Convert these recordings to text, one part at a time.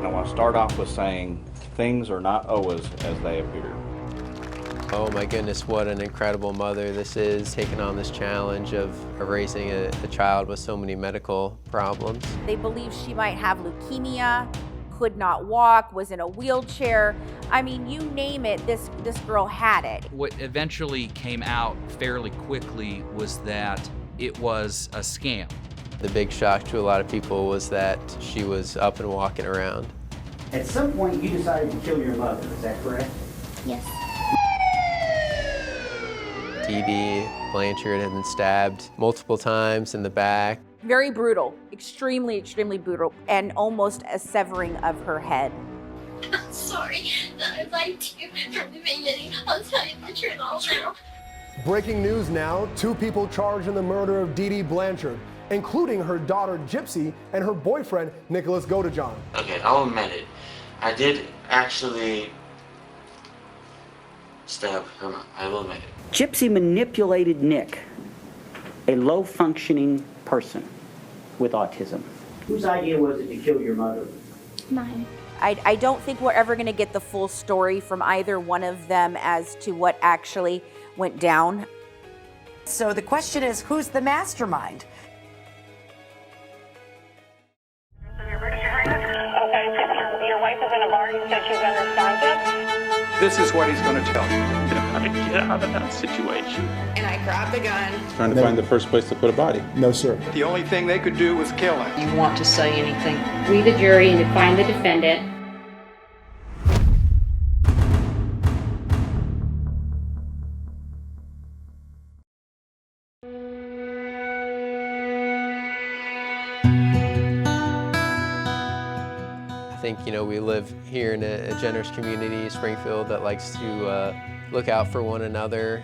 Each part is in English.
I want to start off with saying things are not always as they appear. Oh my goodness, what an incredible mother this is, taking on this challenge of raising a child with so many medical problems. They believe she might have leukemia, could not walk, was in a wheelchair. I mean, you name it, this girl had it. What eventually came out fairly quickly was that it was a scam. The big shock to a lot of people was that she was up and walking around. At some point, you decided to kill your mother, is that correct? Yes. Dee Dee Blanchard had been stabbed multiple times in the back. Very brutal, extremely brutal, and almost a severing of her head. I'm sorry that I lied to you from the beginning. I'll tell you the truth all now. Breaking news now, 2 people charged in the murder of Dee Dee Blanchard, including her daughter Gypsy and her boyfriend Nicholas Godejohn. Okay, I'll admit it. I did actually stab her mom. I will admit it. Gypsy manipulated Nick, a low-functioning person with autism. Whose idea was it to kill your mother? Mine. I don't think we're ever going to get the full story from either one of them as to what actually went down. So the question is, who's the mastermind? Your wife is in a bar. You said she's unresponsive. This is what he's going to tell you. How to get out of that situation. And I grabbed the gun. Trying to find the first place to put a body. No, sir. The only thing they could do was kill him. You want to say anything? We, the jury, and to find the defendant. I think, we live here in a generous community, Springfield, that likes to look out for one another.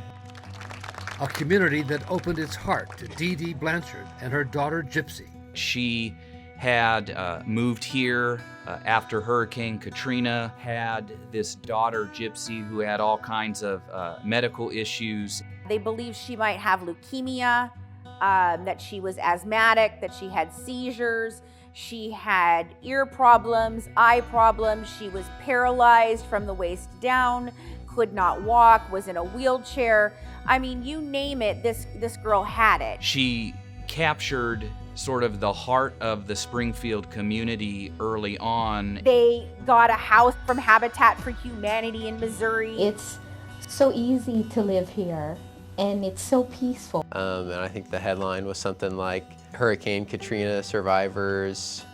A community that opened its heart to Dee Dee Blanchard and her daughter Gypsy. She had moved here after Hurricane Katrina, had this daughter Gypsy who had all kinds of medical issues. They believe she might have leukemia, that she was asthmatic, that she had seizures. She had ear problems, eye problems. She was paralyzed from the waist down, could not walk, was in a wheelchair. I mean, you name it, this girl had it. She captured sort of the heart of the Springfield community early on. They got a house from Habitat for Humanity in Missouri. It's so easy to live here, and it's so peaceful. And I think the headline was something like, Hurricane Katrina survivors,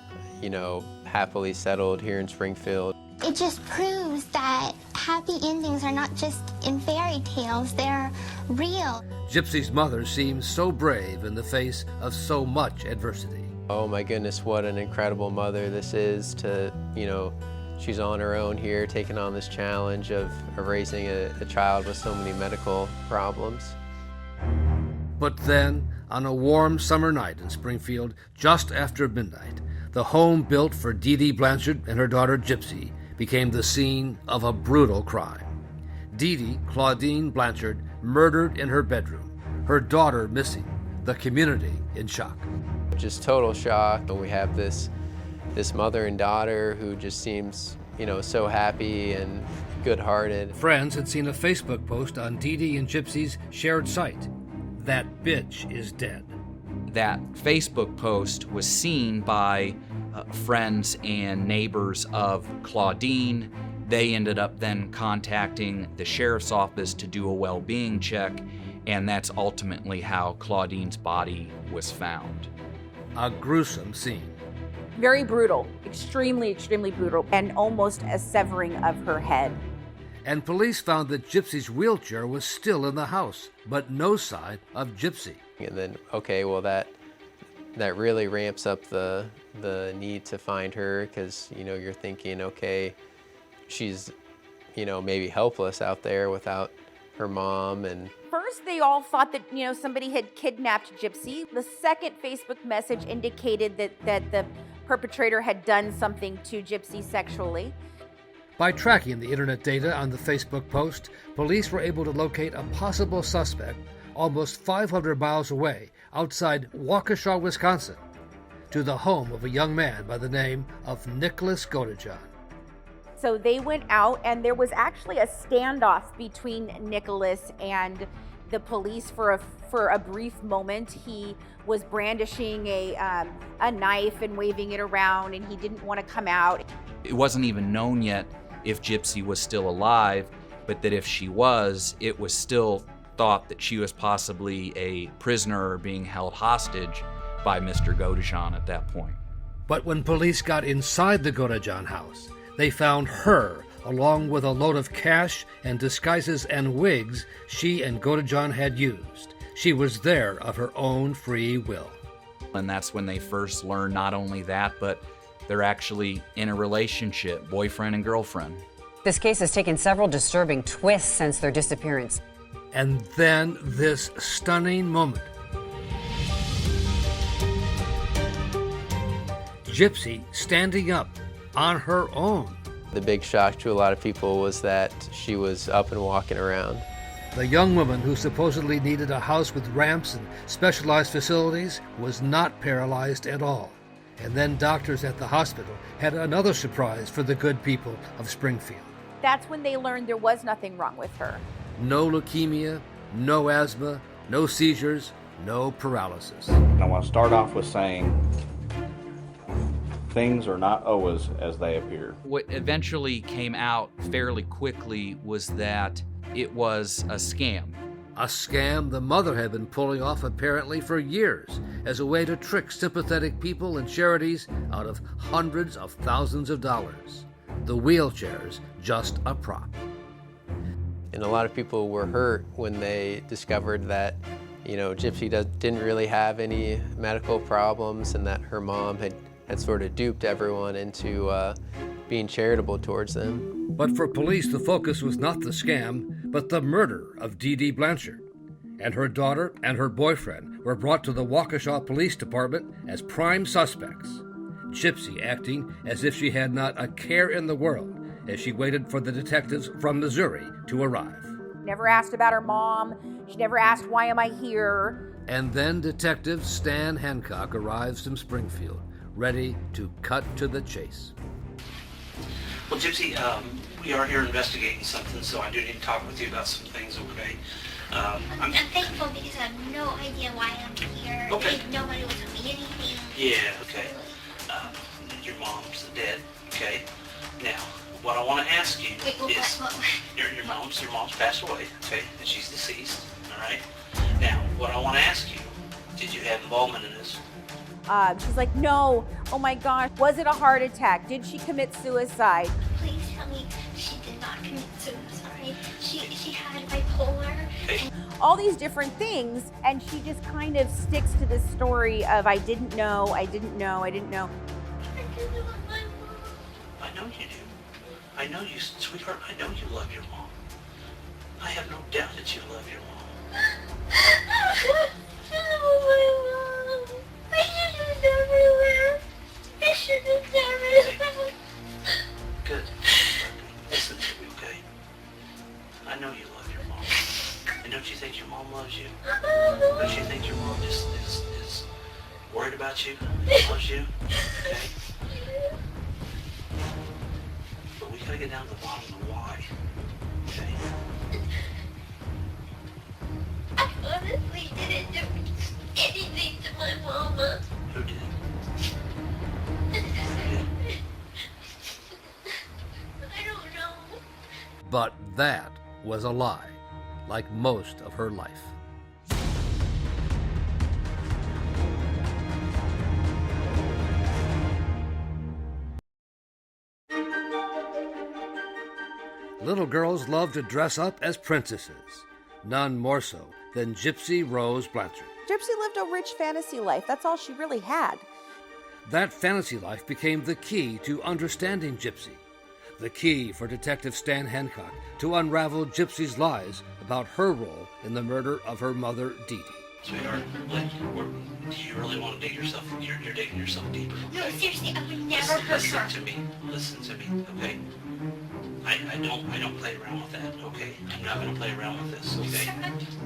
happily settled here in Springfield. It just proves that happy endings are not just in fairy tales, they're real. Gypsy's mother seems so brave in the face of so much adversity. Oh my goodness, what an incredible mother this is to, she's on her own here, taking on this challenge of raising a child with so many medical problems. But then, on a warm summer night in Springfield, just after midnight, the home built for Dee Dee Blanchard and her daughter Gypsy became the scene of a brutal crime. Dee Dee Claudine Blanchard murdered in her bedroom, her daughter missing, the community in shock. Just total shock. We have this mother and daughter who just seems, so happy and good-hearted. Friends had seen a Facebook post on Dee Dee and Gypsy's shared site. That bitch is dead. That Facebook post was seen by friends and neighbors of Claudine. They ended up then contacting the sheriff's office to do a well-being check, and that's ultimately how Claudine's body was found. A gruesome scene. Very brutal, extremely brutal, and almost a severing of her head. And police found that Gypsy's wheelchair was still in the house, but no sign of Gypsy. And then, okay, well that really ramps up the need to find her, because you're thinking, okay, she's maybe helpless out there without her mom. And first they all thought that somebody had kidnapped Gypsy. The second Facebook message indicated that the perpetrator had done something to Gypsy sexually. By tracking the internet data on the Facebook post, police were able to locate a possible suspect almost 500 miles away outside Waukesha, Wisconsin. to the home of a young man by the name of Godejohn. So they went out, and there was actually a standoff between Nicholas and the police for a brief moment. He was brandishing a knife and waving it around, and he didn't want to come out. It wasn't even known yet if Gypsy was still alive, but that if she was, it was still thought that she was possibly a prisoner being held hostage by Mr. Godejohn at that point. But when police got inside the Godejohn house, they found her, along with a load of cash and disguises and wigs she and Godejohn had used. She was there of her own free will. And that's when they first learned not only that, but they're actually in a relationship, boyfriend and girlfriend. This case has taken several disturbing twists since their disappearance. And then this stunning moment. Gypsy standing up on her own. The big shock to a lot of people was that she was up and walking around. The young woman who supposedly needed a house with ramps and specialized facilities was not paralyzed at all. And then doctors at the hospital had another surprise for the good people of Springfield. That's when they learned there was nothing wrong with her. No leukemia, no asthma, no seizures, no paralysis. I want to start off with saying things are not always as they appear. What eventually came out fairly quickly was that it was a scam. A scam the mother had been pulling off apparently for years as a way to trick sympathetic people and charities out of hundreds of thousands of dollars. The wheelchair's just a prop. And a lot of people were hurt when they discovered that, Gypsy didn't really have any medical problems and that her mom had sort of duped everyone into being charitable towards them. But for police, the focus was not the scam, but the murder of Dee Dee Blanchard. And her daughter and her boyfriend were brought to the Waukesha Police Department as prime suspects. Gypsy acting as if she had not a care in the world as she waited for the detectives from Missouri to arrive. Never asked about her mom. She never asked, why am I here? And then Detective Stan Hancock arrives from Springfield, ready to cut to the chase. Well, Gypsy, we are here investigating something, so I do need to talk with you about some things, okay? I'm thankful because I have no idea why I'm here. Okay. Nobody will tell me anything. Yeah, okay. Your mom's dead, okay? Now, what I want to ask you is, your mom's passed away, okay? And she's deceased, all right? Now, what I want to ask you, did you have involvement in this? She's like, no, oh my gosh, was it a heart attack? Did she commit suicide? Please tell me she did not commit suicide. She had bipolar. Okay. All these different things, and she just kind of sticks to this story of I didn't know. I know you do. I know you, sweetheart, I know you love your mom. I have no doubt that you love your mom. I should have never. Good. Listen to me, okay? I know you love your mom. And don't you think your mom loves you? Don't you think your mom just is worried about you? Loves you? Okay? But we gotta get down to the bottom of why. Okay? I honestly didn't do anything to my mama. Who did? I don't know. But that was a lie, like most of her life. Little girls love to dress up as princesses, none more so than Gypsy Rose Blanchard. Gypsy lived a rich fantasy life. That's all she really had. That fantasy life became the key to understanding Gypsy, the key for Detective Stan Hancock to unravel Gypsy's lies about her role in the murder of her mother, Dee Dee. Sweetheart, do you really want to dig yourself? You're digging yourself deeper. No, seriously, I would never hurt her. Listen to me, okay? I don't play around with that, okay? I'm not gonna play around with this, okay?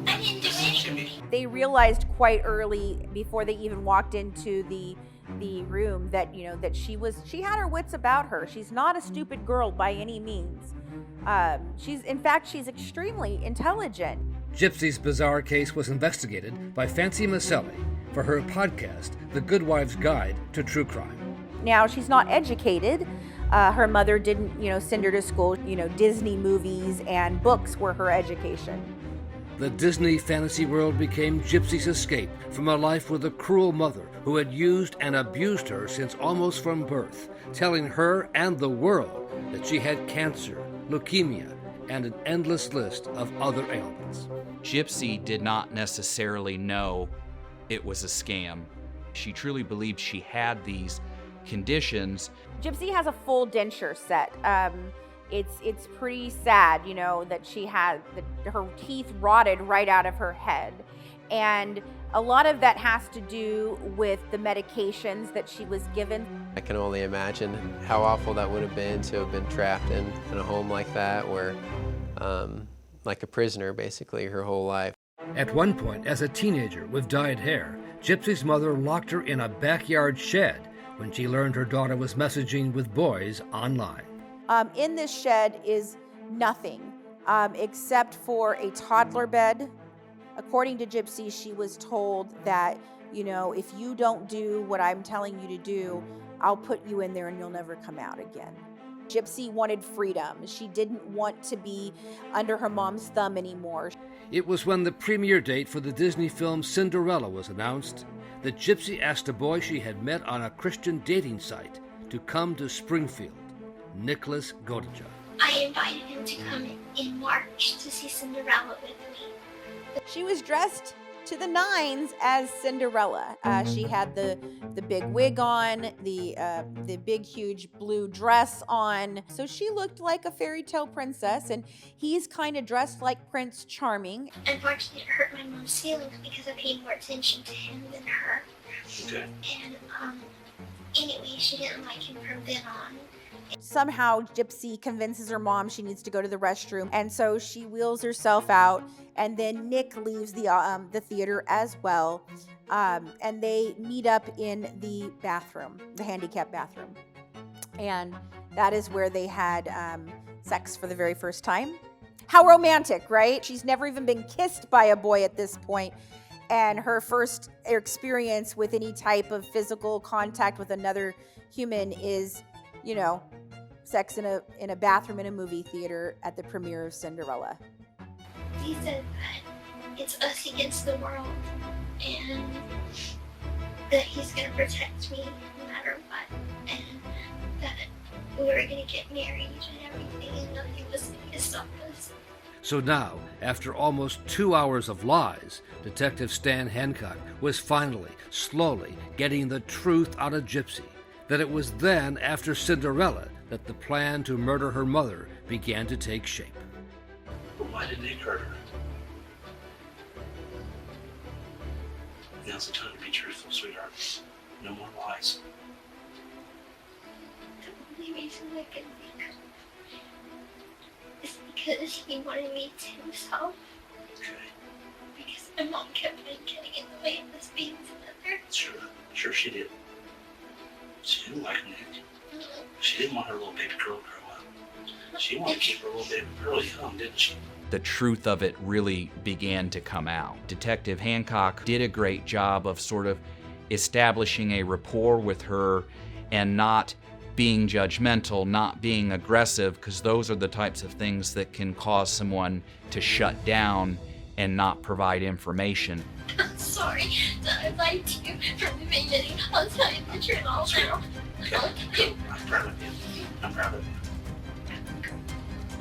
I didn't do anything. They realized quite early, before they even walked into the the room that, you know, that she had her wits about her. She's not a stupid girl by any means. In fact, she's extremely intelligent. Gypsy's bizarre case was investigated by Fancy Maselli for her podcast, The Good Wife's Guide to True Crime. Now, she's not educated. Her mother didn't, you know, send her to school. You know, Disney movies and books were her education. The Disney fantasy world became Gypsy's escape from a life with a cruel mother who had used and abused her since almost from birth, telling her and the world that she had cancer, leukemia, and an endless list of other ailments. Gypsy did not necessarily know it was a scam. She truly believed she had these conditions. Gypsy has a full denture set. It's pretty sad, you know, that she had her teeth rotted right out of her head. And a lot of that has to do with the medications that she was given. I can only imagine how awful that would have been to have been trapped in a home like that, where like a prisoner basically her whole life. At one point, as a teenager with dyed hair, Gypsy's mother locked her in a backyard shed when she learned her daughter was messaging with boys online. In this shed is nothing except for a toddler bed. According to Gypsy, she was told that, you know, if you don't do what I'm telling you to do, I'll put you in there and you'll never come out again. Gypsy wanted freedom. She didn't want to be under her mom's thumb anymore. It was when the premiere date for the Disney film Cinderella was announced that Gypsy asked a boy she had met on a Christian dating site to come to Springfield, Nicholas Godejohn. I invited him to come in March to see Cinderella with me. She was dressed to the nines as Cinderella. She had the big wig on, the big huge blue dress on. So she looked like a fairy tale princess, and he's kind of dressed like Prince Charming. Unfortunately, it hurt my mom's feelings because I paid more attention to him than her. Okay. And anyway, she didn't like him from then on. Somehow Gypsy convinces her mom she needs to go to the restroom, and so she wheels herself out, and then Nick leaves the theater as well, and they meet up in the bathroom, the handicapped bathroom, and that is where they had sex for the very first time. How romantic, right? She's never even been kissed by a boy at this point, and her first experience with any type of physical contact with another human is, you know, sex in a bathroom in a movie theater at the premiere of Cinderella. He said that it's us against the world, and that he's gonna protect me no matter what, and that we were gonna get married and everything, and nothing was gonna stop us. So now, after almost 2 hours of lies, Detective Stan Hancock was finally, slowly getting the truth out of Gypsy. That it was then, after Cinderella, that the plan to murder her mother began to take shape. But why did Nick hurt her? Now's the time to be truthful, sweetheart. No more lies. The only reason I can think of is because he wanted me to himself. Okay. Because my mom kept on getting in the way of us being together. Sure she did. She didn't like Nick. She didn't want her little baby girl to grow up. She wanted to keep her little baby girl young, didn't she? The truth of it really began to come out. Detective Hancock did a great job of sort of establishing a rapport with her and not being judgmental, not being aggressive, because those are the types of things that can cause someone to shut down and not provide information. I'm sorry that I lied to you from the beginning. I'll tell you the truth all now. Okay. I'm proud of you. I'm proud of you.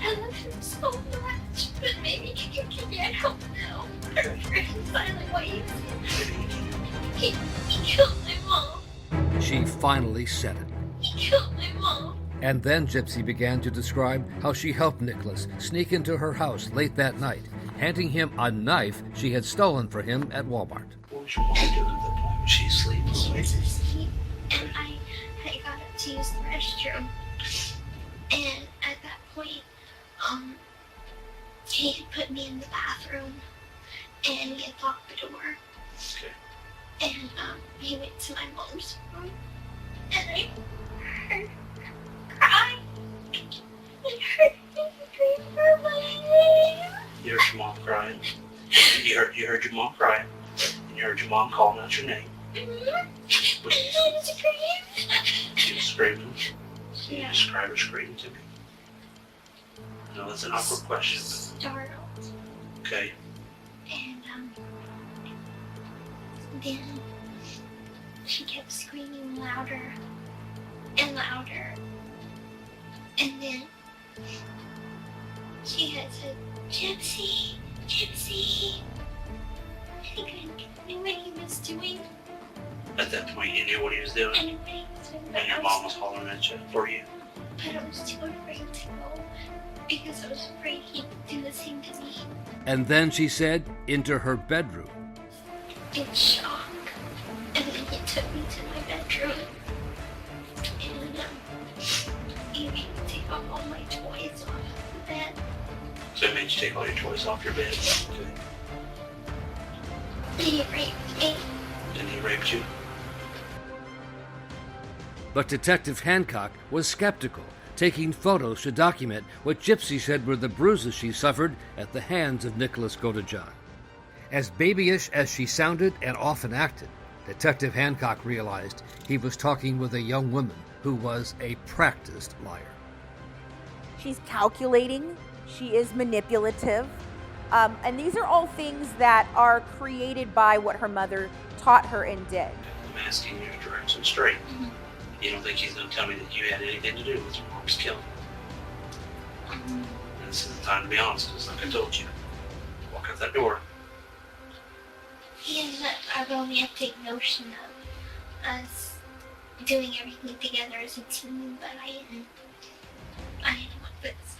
I love him so much, but maybe you can't help now. For his silent ways. He killed my mom. She finally said it. He killed my mom. And then Gypsy began to describe how she helped Nicholas sneak into her house late that night, handing him a knife she had stolen for him at Walmart. What was your mom doing at that point? Was she asleep? She was asleep, and I got up to use the restroom. And at that point, he had put me in the bathroom, and he had locked the door. Okay. And he went to my mom's room, and I heard her cry. I heard him scream for my name. You heard your mom crying. You heard your mom crying. And you heard your mom calling out your name. Mm-hmm. And scream. She was screaming. Can you Yeah. describe her screaming to me? I know that's an awkward question, Startled. but okay. And then she kept screaming louder and louder. And then she had said, Gypsy, Gypsy. I think I knew what he was doing. At that point, you knew what he was doing. I knew what he was doing. And your mom was hollering at you for you. But I was too afraid to go because I was afraid he'd do the same to me. And then she said, into her bedroom. In shock. And then he took me to my bedroom. And he made me take off all my toys off the bed. So it made you take all your toys off your bed. Okay. And he raped me. And he raped you. But Detective Hancock was skeptical, taking photos to document what Gypsy said were the bruises she suffered at the hands of Nicholas Godejohn. As babyish as she sounded and often acted, Detective Hancock realized he was talking with a young woman who was a practiced liar. She's calculating, she is manipulative, and these are all things that are created by what her mother taught her and did. I'm asking you to direct and straight. You don't think he's going to tell me that you had anything to do with your mom's killing? And this is the time to be honest, because like I told you, walk out that door. He has a romantic notion of us doing everything together as a team, but I didn't want this.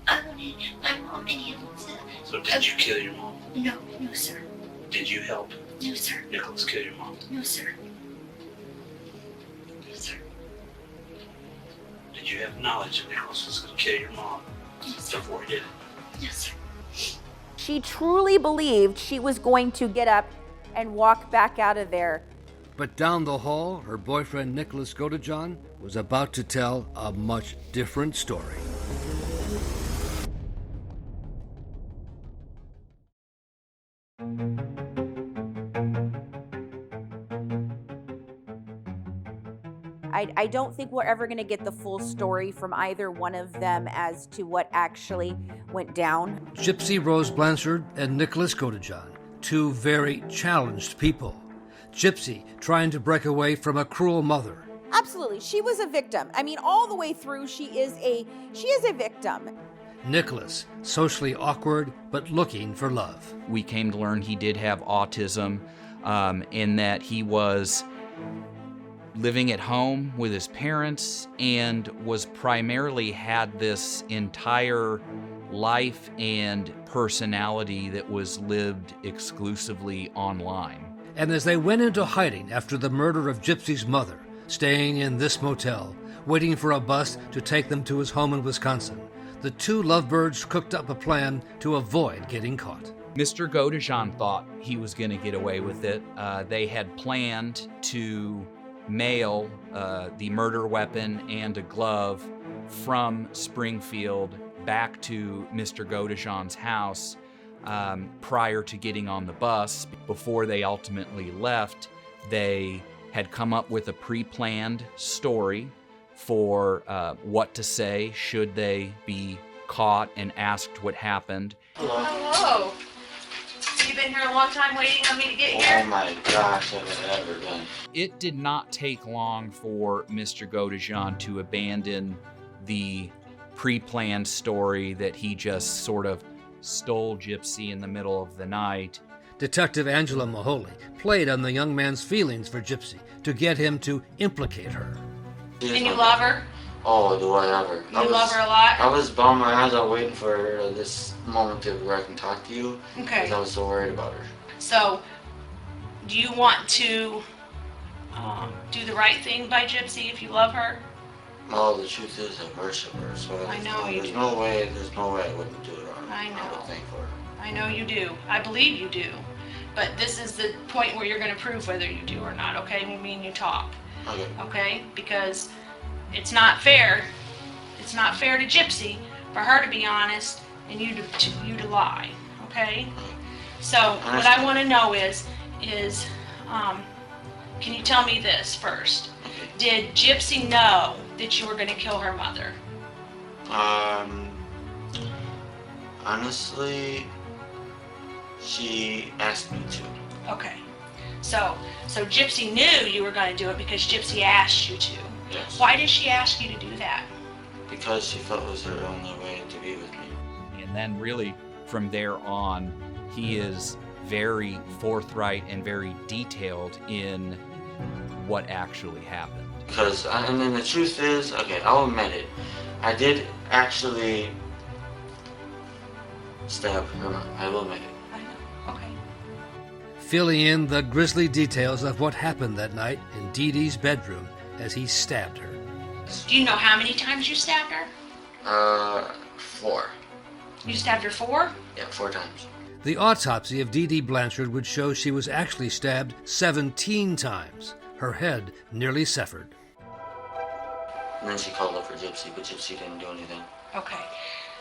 I wanted my mom and him to... So did you kill your mom? No, no sir. Did you help No sir. Nicholas kill your mom? No sir. No sir. Did you have knowledge that Nicholas was going to kill your mom before he did it? No sir. She truly believed she was going to get up and walk back out of there. But down the hall, her boyfriend Nicholas Godejohn was about to tell a much different story. I don't think we're ever going to get the full story from either one of them as to what actually went down. Gypsy Rose Blanchard and Nicholas Godejohn, two very challenged people. Gypsy trying to break away from a cruel mother. Absolutely, she was a victim. I mean, all the way through, she is a victim. Nicholas, socially awkward but looking for love. We came to learn he did have autism, in that he was living at home with his parents and was primarily had this entire life and personality that was lived exclusively online. And as they went into hiding after the murder of Gypsy's mother, staying in this motel, waiting for a bus to take them to his home in Wisconsin, the two lovebirds cooked up a plan to avoid getting caught. Mr. Godejohn thought he was going to get away with it. They had planned to mail the murder weapon and a glove from Springfield back to Mr. Godejohn's house prior to getting on the bus. Before they ultimately left, they had come up with a pre-planned story for what to say should they be caught and asked what happened. Hello. You've been here a long time waiting on me to get here? Oh my gosh, have I ever done? It did not take long for Mr. Godejohn to abandon the pre-planned story that he just sort of stole Gypsy in the middle of the night. Detective Angela Mahoney played on the young man's feelings for Gypsy to get him to implicate her. And you love her? Oh, do I ever? You love her a lot? I was bummed my eyes out waiting for this moment to where I can talk to you. Okay. Because I was so worried about her. So, do you want to do the right thing by Gypsy if you love her? Well, the truth is I worship her, so I know you there's do. no way I wouldn't do it on her. I know. I would think for her. I know you do. I believe you do. but this is the point where you're going to prove whether you do or not, okay? When me and you talk. Okay. Okay? Because it's not fair. It's not fair to Gypsy for her to be honest and you to lie, okay? So what I want to know is can you tell me this first? Did Gypsy know that you were going to kill her mother? Honestly, she asked me to. Okay. So Gypsy knew you were going to do it because Gypsy asked you to. Yes. Why did she ask you to do that? Because she felt it was her only way to be with me. And then really from there on, he is very forthright and very detailed in what actually happened. Because, and then the truth is, okay, I'll admit it, I did actually stab her mom. I will admit it. I know. Okay. Filling in the grisly details of what happened that night in Dee Dee's bedroom as he stabbed her. Do you know how many times you stabbed her? 4. You stabbed her 4? Yeah, 4 times. The autopsy of Dee Dee Blanchard would show she was actually stabbed 17 times, her head nearly severed. And then she called up for Gypsy, but Gypsy didn't do anything. Okay.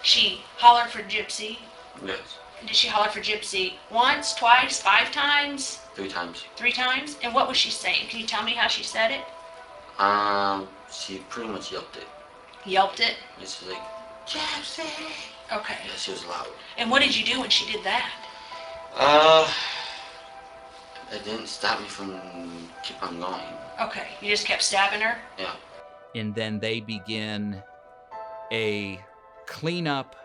She hollered for Gypsy. Yes. Did she holler for Gypsy once, twice, 5 times? 3 times. 3 times? And what was she saying? Can you tell me how she said it? She pretty much yelped it. Yelped it? Yeah, she was like, Gypsy! Okay. Yeah, she was loud. And what did you do when she did that? It didn't stop me from keep on going. Okay, you just kept stabbing her? Yeah. And then they begin a cleanup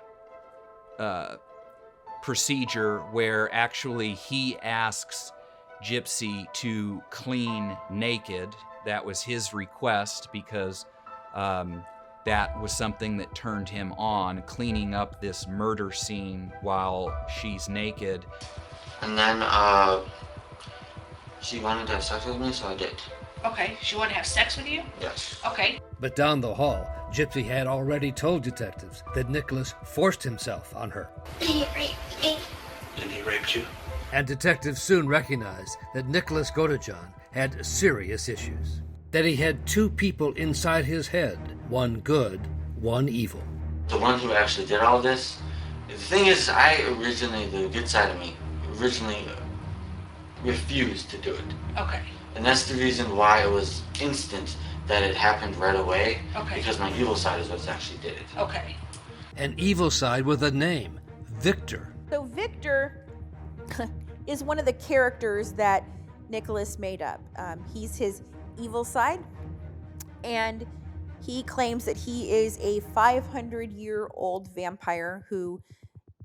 procedure where actually he asks Gypsy to clean naked. That was his request because that was something that turned him on, cleaning up this murder scene while she's naked. And then she wanted to have sex with me, so I did. Okay, she wanted to have sex with you? Yes. Okay. But down the hall, Gypsy had already told detectives that Nicholas forced himself on her. He raped me. And he raped you? And detectives soon recognized that Nicholas Godejohn had serious issues. That he had 2 people inside his head, one good, one evil. The one who actually did all this, the thing is, the good side of me, originally refused to do it. Okay. And that's the reason why it was instant that it happened right away. Okay. Because my evil side is what actually did it. Okay. An evil side with a name, Victor. So Victor is one of the characters that Nicholas made up. He's his evil side, and he claims that he is a 500-year-old vampire who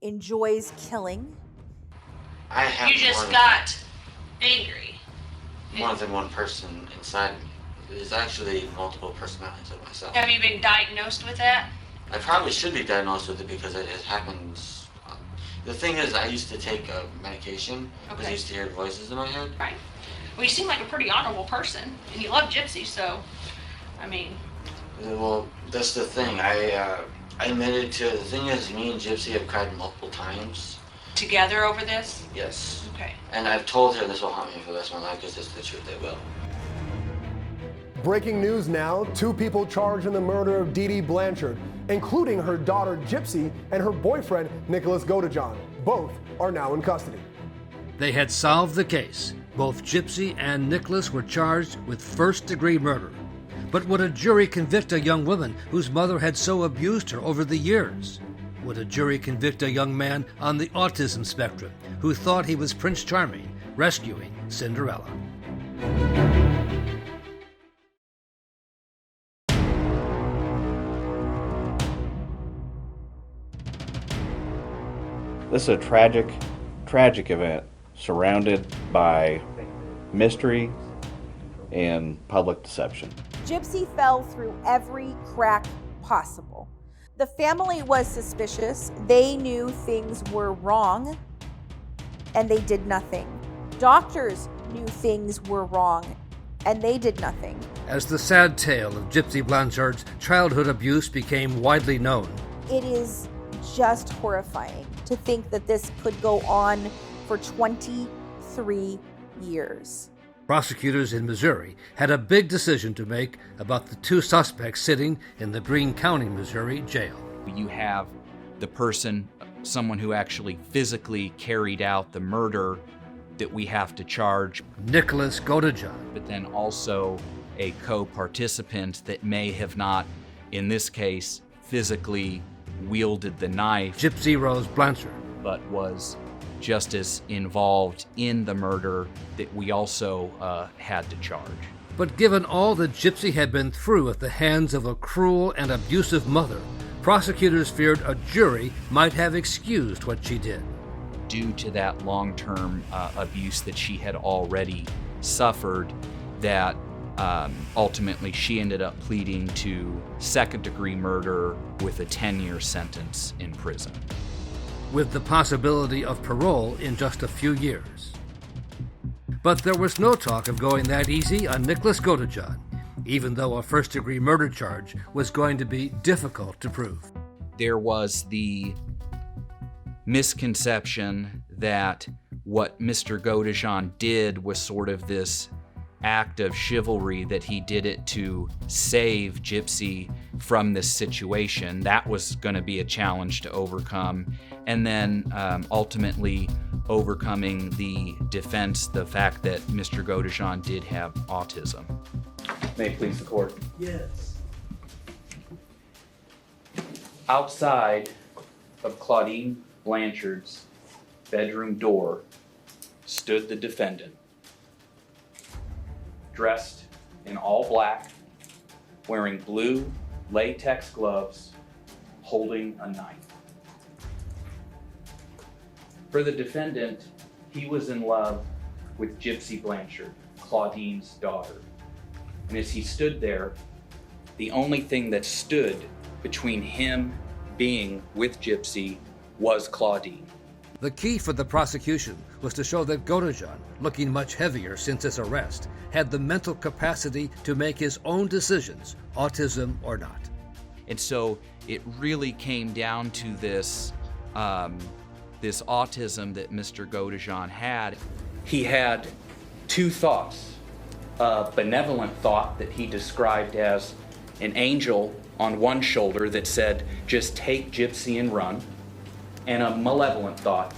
enjoys killing. You just got angry. More than one person inside me. There's actually multiple personalities of myself. Have you been diagnosed with that? I probably should be diagnosed with it because it happens. The thing is, I used to take medication because I used to hear voices in my head. Right. Well, you seem like a pretty honorable person, and you love Gypsy, so, I mean... Well, that's the thing. I admitted to it. The thing is, me and Gypsy have cried multiple times. Together over this? Yes. Okay. And I've told her this will haunt me for the rest of my life because it's the truth. It will. Breaking news now, 2 people charged in the murder of Dee Dee Blanchard, including her daughter Gypsy and her boyfriend Nicholas Godejohn. Both are now in custody. They had solved the case. Both Gypsy and Nicholas were charged with first-degree murder. But would a jury convict a young woman whose mother had so abused her over the years? Would a jury convict a young man on the autism spectrum who thought he was Prince Charming rescuing Cinderella? This is a tragic event surrounded by mystery and public deception. Gypsy fell through every crack possible. The family was suspicious. They knew things were wrong, and they did nothing. Doctors knew things were wrong, and they did nothing. As the sad tale of Gypsy Blanchard's childhood abuse became widely known, It is just horrifying to think that this could go on for 20, 3 years. Prosecutors in Missouri had a big decision to make about the 2 suspects sitting in the Greene County, Missouri jail. You have the person, someone who actually physically carried out the murder that we have to charge. Nicholas Godejohn. But then also a co-participant that may have not, in this case, physically wielded the knife. Gypsy Rose Blanchard. But was just as involved in the murder that we also had to charge. But given all that Gypsy had been through at the hands of a cruel and abusive mother, prosecutors feared a jury might have excused what she did. Due to that long-term abuse that she had already suffered, that ultimately she ended up pleading to second-degree murder with a 10-year sentence in prison, with the possibility of parole in just a few years. But there was no talk of going that easy on Nicholas Godejohn, even though a first-degree murder charge was going to be difficult to prove. There was the misconception that what Mr. Godejohn did was sort of this act of chivalry, that he did it to save Gypsy from this situation. That was going to be a challenge to overcome. And then ultimately overcoming the defense, the fact that Mr. Godejohn did have autism. May it please the court. Yes. Outside of Claudine Blanchard's bedroom door stood the defendant, dressed in all black, wearing blue latex gloves, holding a knife. For the defendant, he was in love with Gypsy Blanchard, Claudine's daughter. And as he stood there, the only thing that stood between him being with Gypsy was Claudine. The key for the prosecution was to show that Godejohn, looking much heavier since his arrest, had the mental capacity to make his own decisions, autism or not. And so it really came down to this autism that Mr. Godejohn had. He had 2 thoughts. A benevolent thought that he described as an angel on one shoulder that said, just take Gypsy and run, and a malevolent thought,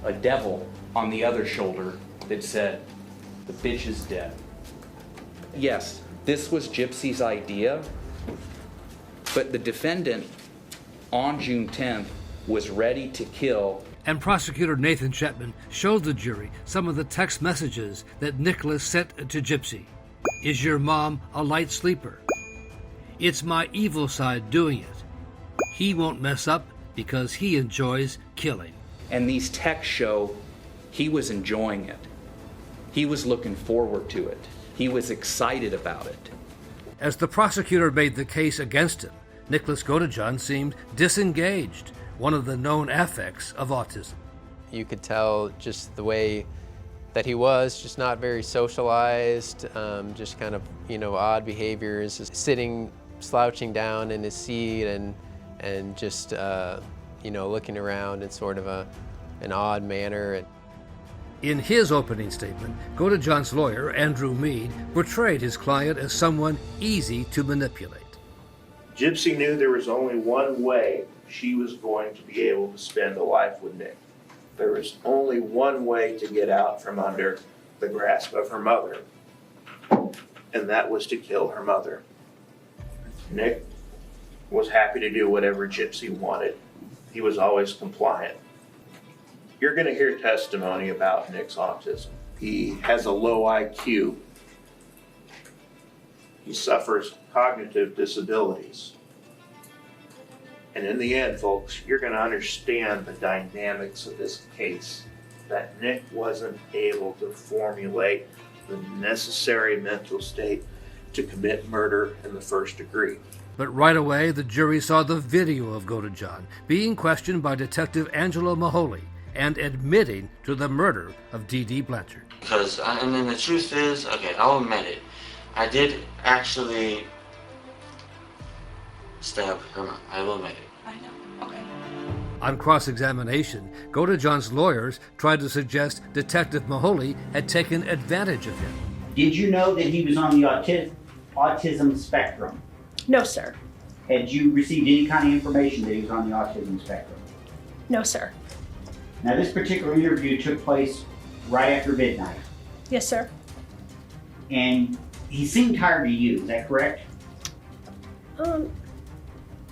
a devil on the other shoulder that said, the bitch is dead. Yes, this was Gypsy's idea, but the defendant on June 10th was ready to kill. And prosecutor Nathan Chetman showed the jury some of the text messages that Nicholas sent to Gypsy. Is your mom a light sleeper? It's my evil side doing it. He won't mess up because he enjoys killing. And these texts show he was enjoying it. He was looking forward to it. He was excited about it. As the prosecutor made the case against him, Nicholas Godejohn seemed disengaged, one of the known affects of autism. You could tell just the way that he was, just not very socialized, just kind of, odd behaviors, just sitting, slouching down in his seat and just, looking around in sort of an odd manner. In his opening statement, Godejohn's lawyer, Andrew Mead, portrayed his client as someone easy to manipulate. Gypsy knew there was only one way she was going to be able to spend a life with Nick. There was only one way to get out from under the grasp of her mother, and that was to kill her mother. Nick was happy to do whatever Gypsy wanted. He was always compliant. You're going to hear testimony about Nick's autism. He has a low IQ. He suffers cognitive disabilities. And in the end, folks, you're going to understand the dynamics of this case, that Nick wasn't able to formulate the necessary mental state to commit murder in the first degree. But right away, the jury saw the video of Godejohn being questioned by Detective Angela Mahoney and admitting to the murder of Dee Dee Blanchard. Because, and then the truth is, okay, I'll admit it, I did actually stab her mom. I will admit it. I know. Okay. On cross-examination, Godejohn's lawyers tried to suggest Detective Mahoney had taken advantage of him. Did you know that he was on the autism spectrum? No, sir. Had you received any kind of information that he was on the autism spectrum? No, sir. Now, this particular interview took place right after midnight, Yes, sir. and he seemed tired to you, is that correct?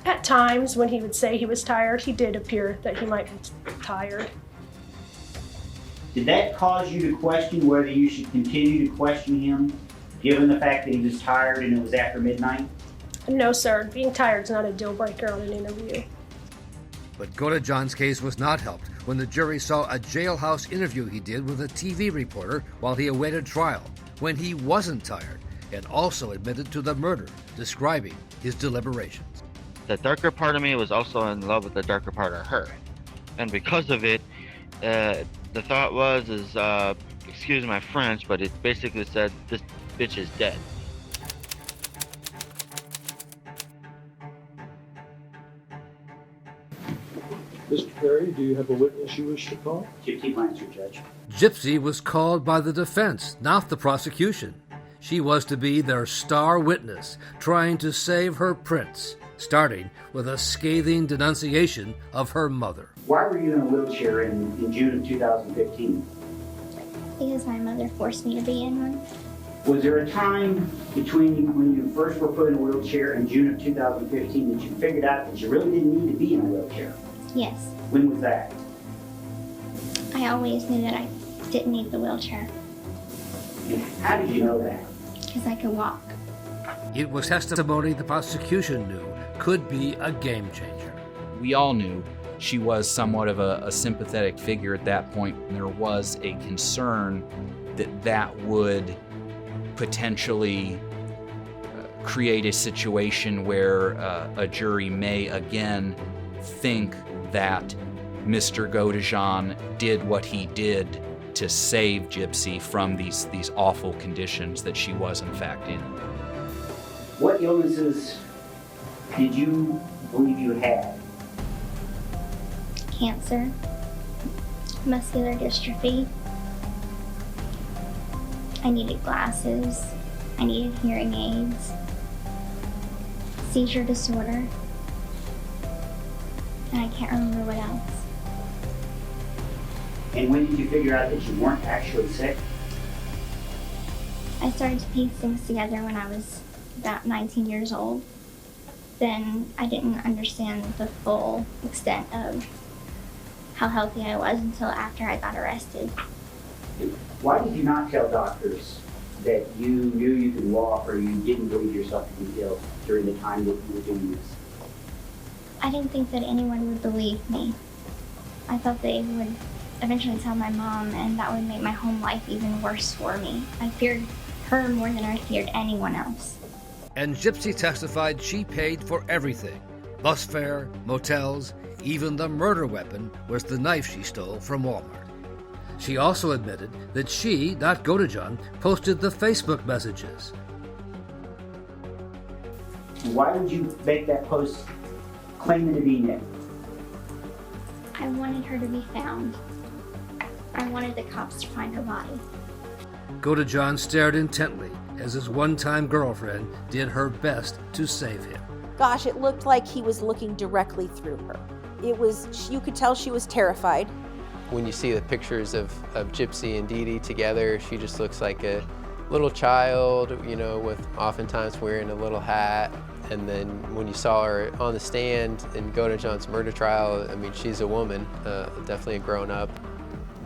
At times when he would say he was tired, he did appear that he might be tired. Did that cause you to question whether you should continue to question him, given the fact that he was tired and it was after midnight? No, sir. Being tired is not a deal breaker on an interview. But Godejohn's case was not helped when the jury saw a jailhouse interview he did with a TV reporter while he awaited trial, when he wasn't tired, and also admitted to the murder, describing his deliberations. The darker part of me was also in love with the darker part of her. And because of it, the thought was, excuse my French, but it basically said, this bitch is dead. Mr. Perry, do you have a witness you wish to call? Gypsy Blanchard, Judge. Gypsy was called by the defense, not the prosecution. She was to be their star witness, trying to save her prince, starting with a scathing denunciation of her mother. Why were you in a wheelchair in June of 2015? Because my mother forced me to be in one. Was there a time between when you first were put in a wheelchair and June of 2015 that you figured out that you really didn't need to be in a wheelchair? Yes. When was that? I always knew that I didn't need the wheelchair. And how did you know that? Because I could walk. It was testimony the prosecution knew could be a game changer. We all knew she was somewhat of a sympathetic figure at that point, and there was a concern that that would potentially create a situation where a jury may again think that Mr. Godejohn did what he did to save Gypsy from these awful conditions that she was in fact in. What illnesses did you believe you had? Cancer, muscular dystrophy. I needed glasses. I needed hearing aids. Seizure disorder. And I can't remember what else. And when did you figure out that you weren't actually sick? I started to piece things together when I was about 19 years old. Then I didn't understand the full extent of how healthy I was until after I got arrested. Why did you not tell doctors that you knew you could walk or you didn't believe yourself to be ill during the time that you were doing this? I didn't think that anyone would believe me. I thought they would eventually tell my mom, and that would make my home life even worse for me. I feared her more than I feared anyone else. And Gypsy testified she paid for everything. Bus fare, motels, even the murder weapon was the knife she stole from Walmart. She also admitted that she, not Godejohn, posted the Facebook messages. Why would you make that post claiming to be Nick? I wanted her to be found. I wanted the cops to find her body. Godejohn stared intently as his one-time girlfriend did her best to save him. Gosh, it looked like he was looking directly through her. You could tell she was terrified. When you see the pictures of Gypsy and Dee Dee together, she just looks like a little child, with oftentimes wearing a little hat. And then when you saw her on the stand in Godejohn's murder trial, I mean, she's a woman, definitely a grown-up.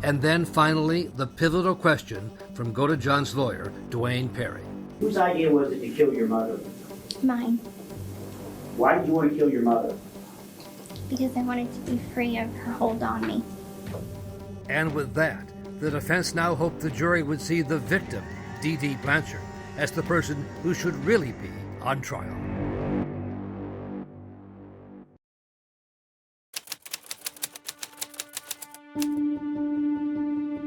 And then finally, the pivotal question from Godejohn's lawyer, Dwayne Perry. Whose idea was it to kill your mother? Mine. Why did you want to kill your mother? Because I wanted to be free of her hold on me. And with that, the defense now hoped the jury would see the victim, Dee Dee Blanchard, as the person who should really be on trial.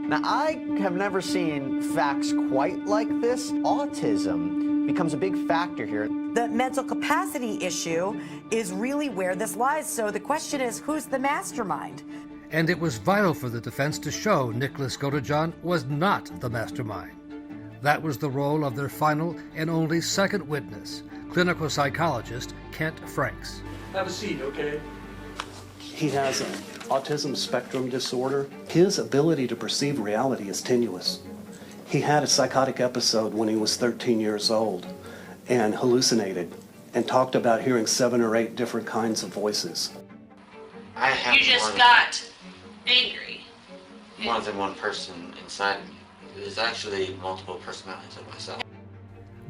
Now, I have never seen facts quite like this. Autism becomes a big factor here. The mental capacity issue is really where this lies. So the question is, who's the mastermind? And it was vital for the defense to show Nicholas Godejohn was not the mastermind. That was the role of their final and only second witness, clinical psychologist Kent Franks. Have a seat, okay? He has an autism spectrum disorder. His ability to perceive reality is tenuous. He had a psychotic episode when he was 13 years old and hallucinated and talked about hearing 7 or 8 different kinds of voices. You just got angry. More than one person inside of me. There's actually multiple personalities of myself.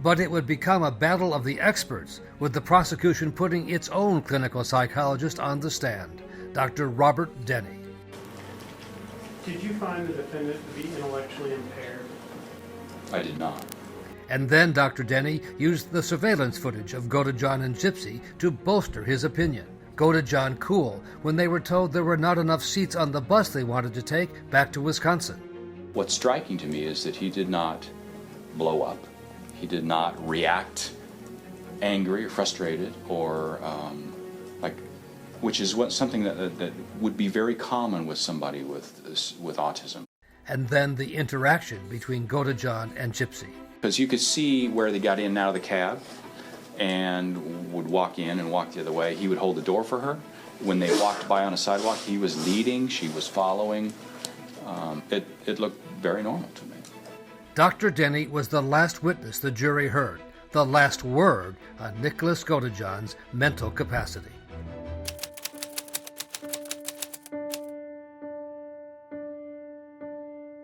But it would become a battle of the experts, with the prosecution putting its own clinical psychologist on the stand, Dr. Robert Denny. Did you find the defendant to be intellectually impaired? I did not. And then Dr. Denny used the surveillance footage of Godejohn and Gypsy to bolster his opinion. Godejohn cool when they were told there were not enough seats on the bus they wanted to take back to Wisconsin. What's striking to me is that he did not blow up. He did not react angry or frustrated or which is something that would be very common with somebody with autism. And then the interaction between Godejohn and Gypsy. Because you could see where they got in and out of the cab and would walk in and walk the other way. He would hold the door for her. When they walked by on a sidewalk, he was leading, she was following. It looked very normal to me. Dr. Denny was the last witness the jury heard, the last word on Nicholas Godejohn's mental capacity.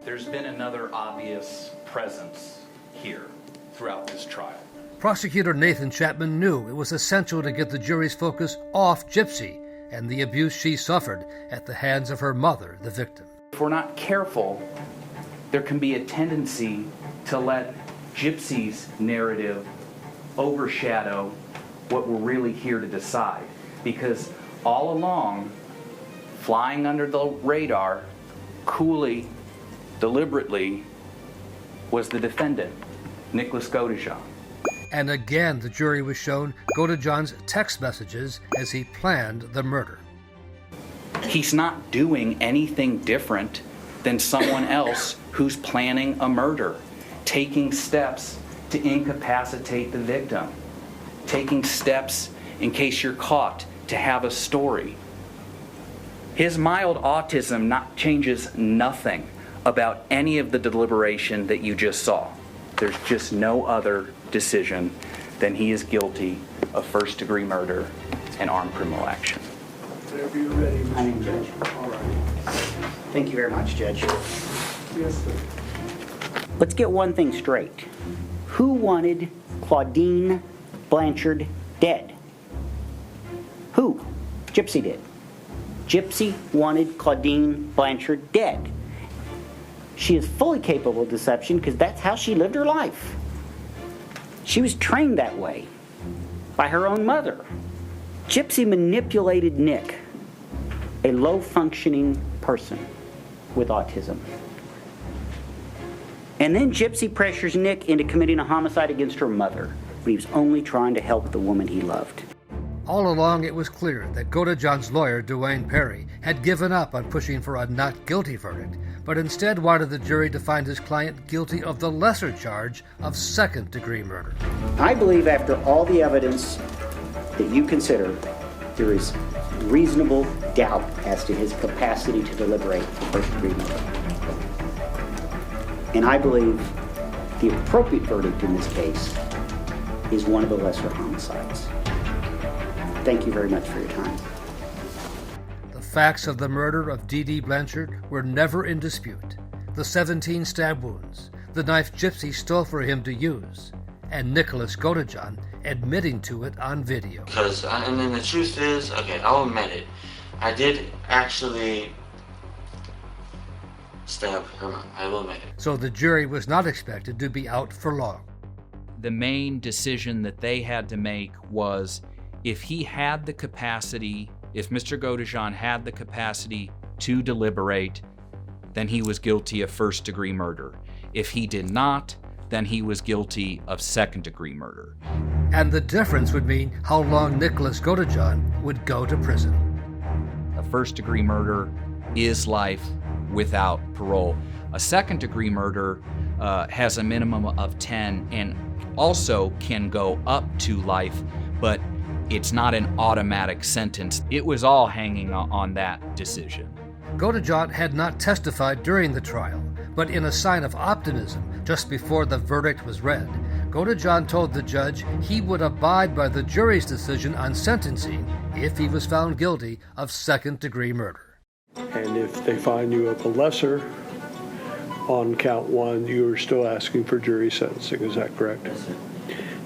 There's been another obvious presence here throughout this trial. Prosecutor Nathan Chapman knew it was essential to get the jury's focus off Gypsy and the abuse she suffered at the hands of her mother, the victim. If we're not careful, there can be a tendency to let Gypsy's narrative overshadow what we're really here to decide. Because all along, flying under the radar, coolly, deliberately, was the defendant, Nicholas Godejohn. And again, the jury was shown Godejohn's text messages as he planned the murder. He's not doing anything different than someone else who's planning a murder, taking steps to incapacitate the victim, taking steps in case you're caught to have a story. His mild autism changes nothing about any of the deliberation that you just saw. There's just no other decision than he is guilty of first-degree murder and armed criminal action. Whenever you're ready, I am, Judge. All right. Thank you very much, Judge. Yes, sir. Let's get one thing straight. Who wanted Claudine Blanchard dead? Who? Gypsy did. Gypsy wanted Claudine Blanchard dead. She is fully capable of deception because that's how she lived her life. She was trained that way by her own mother. Gypsy manipulated Nick, a low-functioning person with autism. And then Gypsy pressures Nick into committing a homicide against her mother when he was only trying to help the woman he loved. All along, it was clear that Godejohn's lawyer, Dwayne Perry, had given up on pushing for a not guilty verdict, but instead wanted the jury to find his client guilty of the lesser charge of second-degree murder. I believe after all the evidence that you consider, there is reasonable doubt as to his capacity to deliberate first-degree murder. And I believe the appropriate verdict in this case is one of the lesser homicides. Thank you very much for your time. The facts of the murder of Dee Dee Blanchard were never in dispute. The 17 stab wounds, the knife Gypsy stole for him to use, and Nicholas Godejohn admitting to it on video. And then the truth is, okay, I'll admit it. I did actually stab her mom. I will admit it. So the jury was not expected to be out for long. The main decision that they had to make was if he had the capacity, if Mr. Godejohn had the capacity to deliberate, then he was guilty of first-degree murder. If he did not, then he was guilty of second-degree murder. And the difference would mean how long Nicholas Godejohn would go to prison. A first-degree murder is life without parole. A second-degree murder has a minimum of 10 and also can go up to life, but it's not an automatic sentence. It was all hanging on that decision. Godejohn had not testified during the trial, but in a sign of optimism just before the verdict was read, Godejohn told the judge he would abide by the jury's decision on sentencing if he was found guilty of second-degree murder. And if they find you up a lesser on count one, you are still asking for jury sentencing, is that correct? Yes, sir.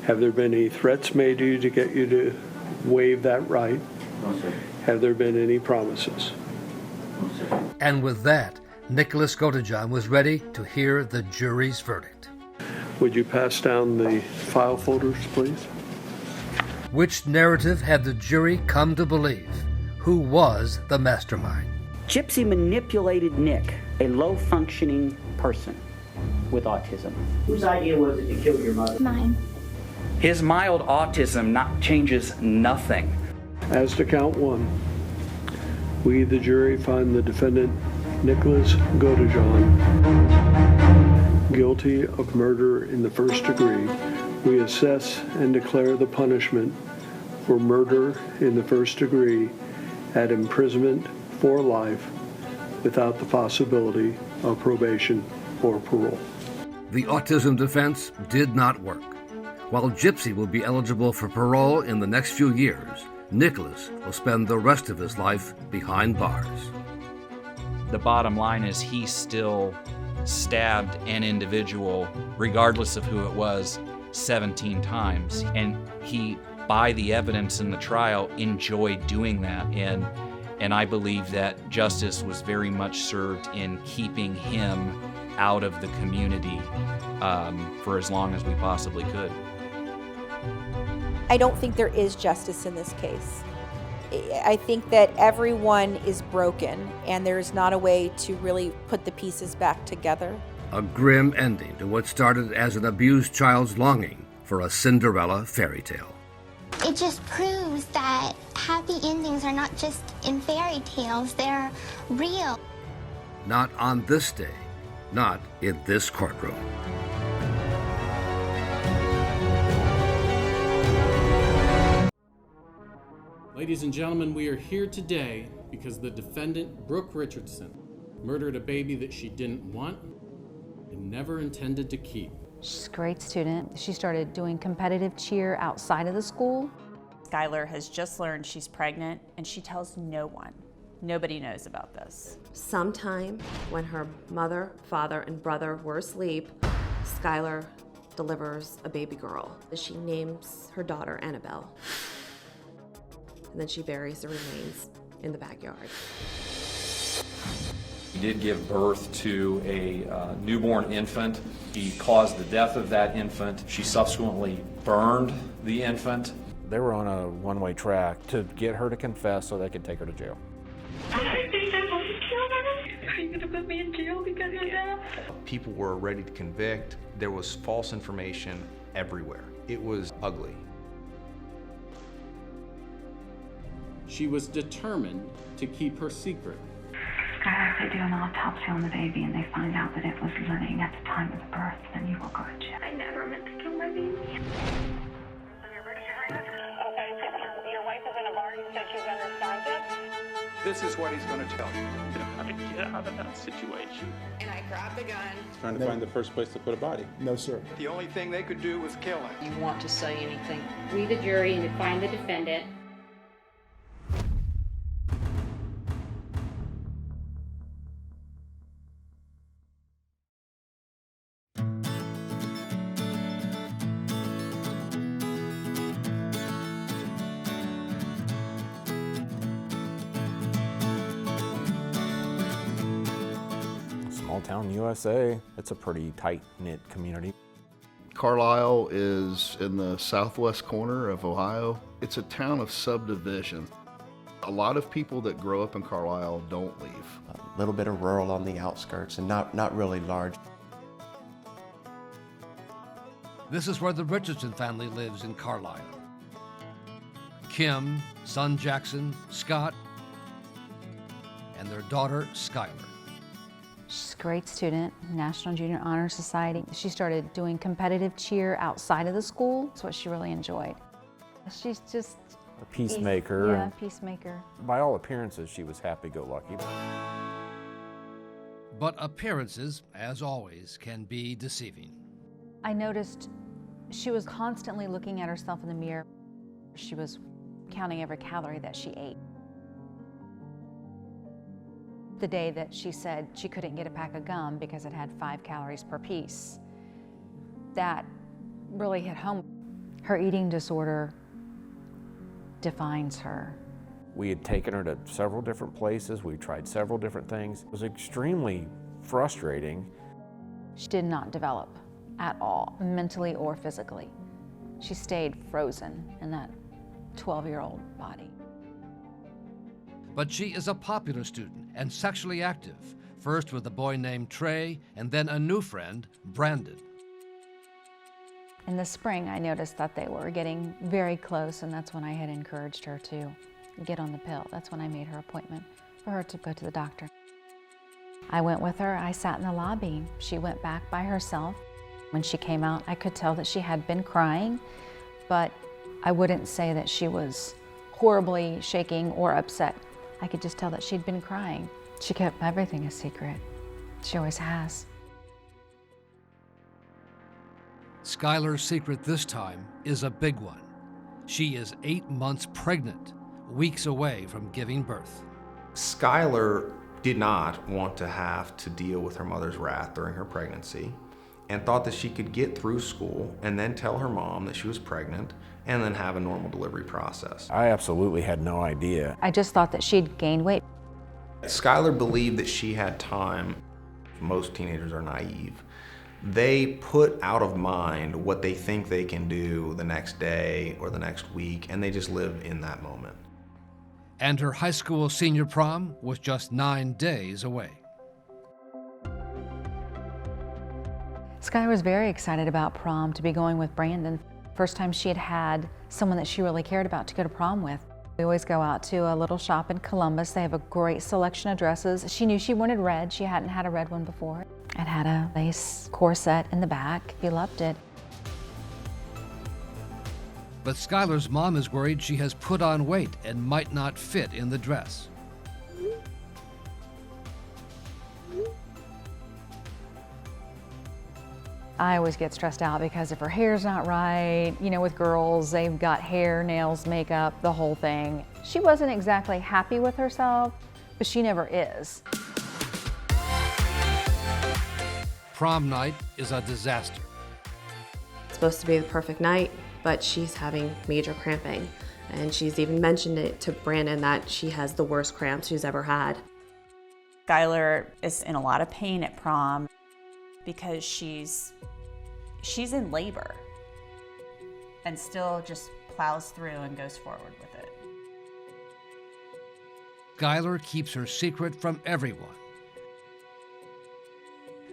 Have there been any threats made to you to get you to waive that right? No, sir. Have there been any promises? No, sir. And with that, Nicholas Godejohn was ready to hear the jury's verdict. Would you pass down the file folders, please? Which narrative had the jury come to believe? Who was the mastermind? Gypsy manipulated Nick, a low-functioning person with autism. Whose idea was it to kill your mother? Mine. His mild autism changes nothing. As to count one, we, the jury, find the defendant, Nicholas Godejohn, guilty of murder in the first degree. We assess and declare the punishment for murder in the first degree at imprisonment for life without the possibility of probation or parole. The autism defense did not work. While Gypsy will be eligible for parole in the next few years, Nicholas will spend the rest of his life behind bars. The bottom line is he still stabbed an individual, regardless of who it was, 17 times. And he, by the evidence in the trial, enjoyed doing that. And I believe that justice was very much served in keeping him out of the community for as long as we possibly could. I don't think there is justice in this case. I think that everyone is broken and there's not a way to really put the pieces back together. A grim ending to what started as an abused child's longing for a Cinderella fairy tale. It just proves that happy endings are not just in fairy tales, they're real. Not on this day, not in this courtroom. Ladies and gentlemen, we are here today because the defendant, Brooke Richardson, murdered a baby that she didn't want and never intended to keep. She's a great student. She started doing competitive cheer outside of the school. Skyler has just learned she's pregnant and she tells no one. Nobody knows about this. Sometime when her mother, father, and brother were asleep, Skyler delivers a baby girl. She names her daughter Annabelle. And then she buries the remains in the backyard. He did give birth to a newborn infant. He caused the death of that infant. She subsequently burned the infant. They were on a one-way track to get her to confess so they could take her to jail. Are you gonna put me in jail because of that? People were ready to convict. There was false information everywhere. It was ugly. She was determined to keep her secret. Skyler, if they do an autopsy on the baby and they find out that it was living at the time of the birth, then you will go to jail. I never meant to kill my baby. Your wife is in a bar, you said she's unresponsive? This is what he's going to tell you. How to get out of that situation. And I grabbed the gun. Trying to find the first place to put a body. No, sir. The only thing they could do was kill him. You want to say anything? We, the jury, and to find the defendant. Small town USA, it's a pretty tight-knit community. Carlisle is in the southwest corner of Ohio. It's a town of subdivision. A lot of people that grow up in Carlisle don't leave. A little bit of rural on the outskirts and not really large. This is where the Richardson family lives in Carlisle. Kim, son Jackson, Scott, and their daughter Skyler. She's a great student, National Junior Honor Society. She started doing competitive cheer outside of the school. That's what she really enjoyed. She's just a peacemaker. Yeah, peacemaker. By all appearances, she was happy-go-lucky. But appearances, as always, can be deceiving. I noticed she was constantly looking at herself in the mirror. She was counting every calorie that she ate. The day that she said she couldn't get a pack of gum because it had 5 calories per piece, that really hit home. Her eating disorder defines her. We had taken her to several different places. We tried several different things. It was extremely frustrating. She did not develop at all, mentally or physically. She stayed frozen in that 12-year-old body. But she is a popular student and sexually active, first with a boy named Trey and then a new friend, Brandon. In the spring, I noticed that they were getting very close, and that's when I had encouraged her to get on the pill. That's when I made her appointment for her to go to the doctor. I went with her. I sat in the lobby. She went back by herself. When she came out, I could tell that she had been crying, but I wouldn't say that she was horribly shaking or upset. I could just tell that she'd been crying. She kept everything a secret. She always has. Skyler's secret this time is a big one. She is 8 months pregnant, weeks away from giving birth. Skyler did not want to have to deal with her mother's wrath during her pregnancy and thought that she could get through school and then tell her mom that she was pregnant and then have a normal delivery process. I absolutely had no idea. I just thought that she'd gained weight. Skyler believed that she had time. Most teenagers are naive. They put out of mind what they think they can do the next day or the next week, and they just live in that moment. And her high school senior prom was just 9 days away. Skyler was very excited about prom, to be going with Brandon. First time she had had someone that she really cared about to go to prom with. We always go out to a little shop in Columbus. They have a great selection of dresses. She knew she wanted red. She hadn't had a red one before. It had a lace corset in the back. She loved it. But Skyler's mom is worried she has put on weight and might not fit in the dress. I always get stressed out because if her hair's not right, you know, with girls, they've got hair, nails, makeup, the whole thing. She wasn't exactly happy with herself, but she never is. Prom night is a disaster. It's supposed to be the perfect night, but she's having major cramping. And she's even mentioned it to Brandon that she has the worst cramps she's ever had. Skyler is in a lot of pain at prom because she's in labor and still just plows through and goes forward with it. Skyler keeps her secret from everyone.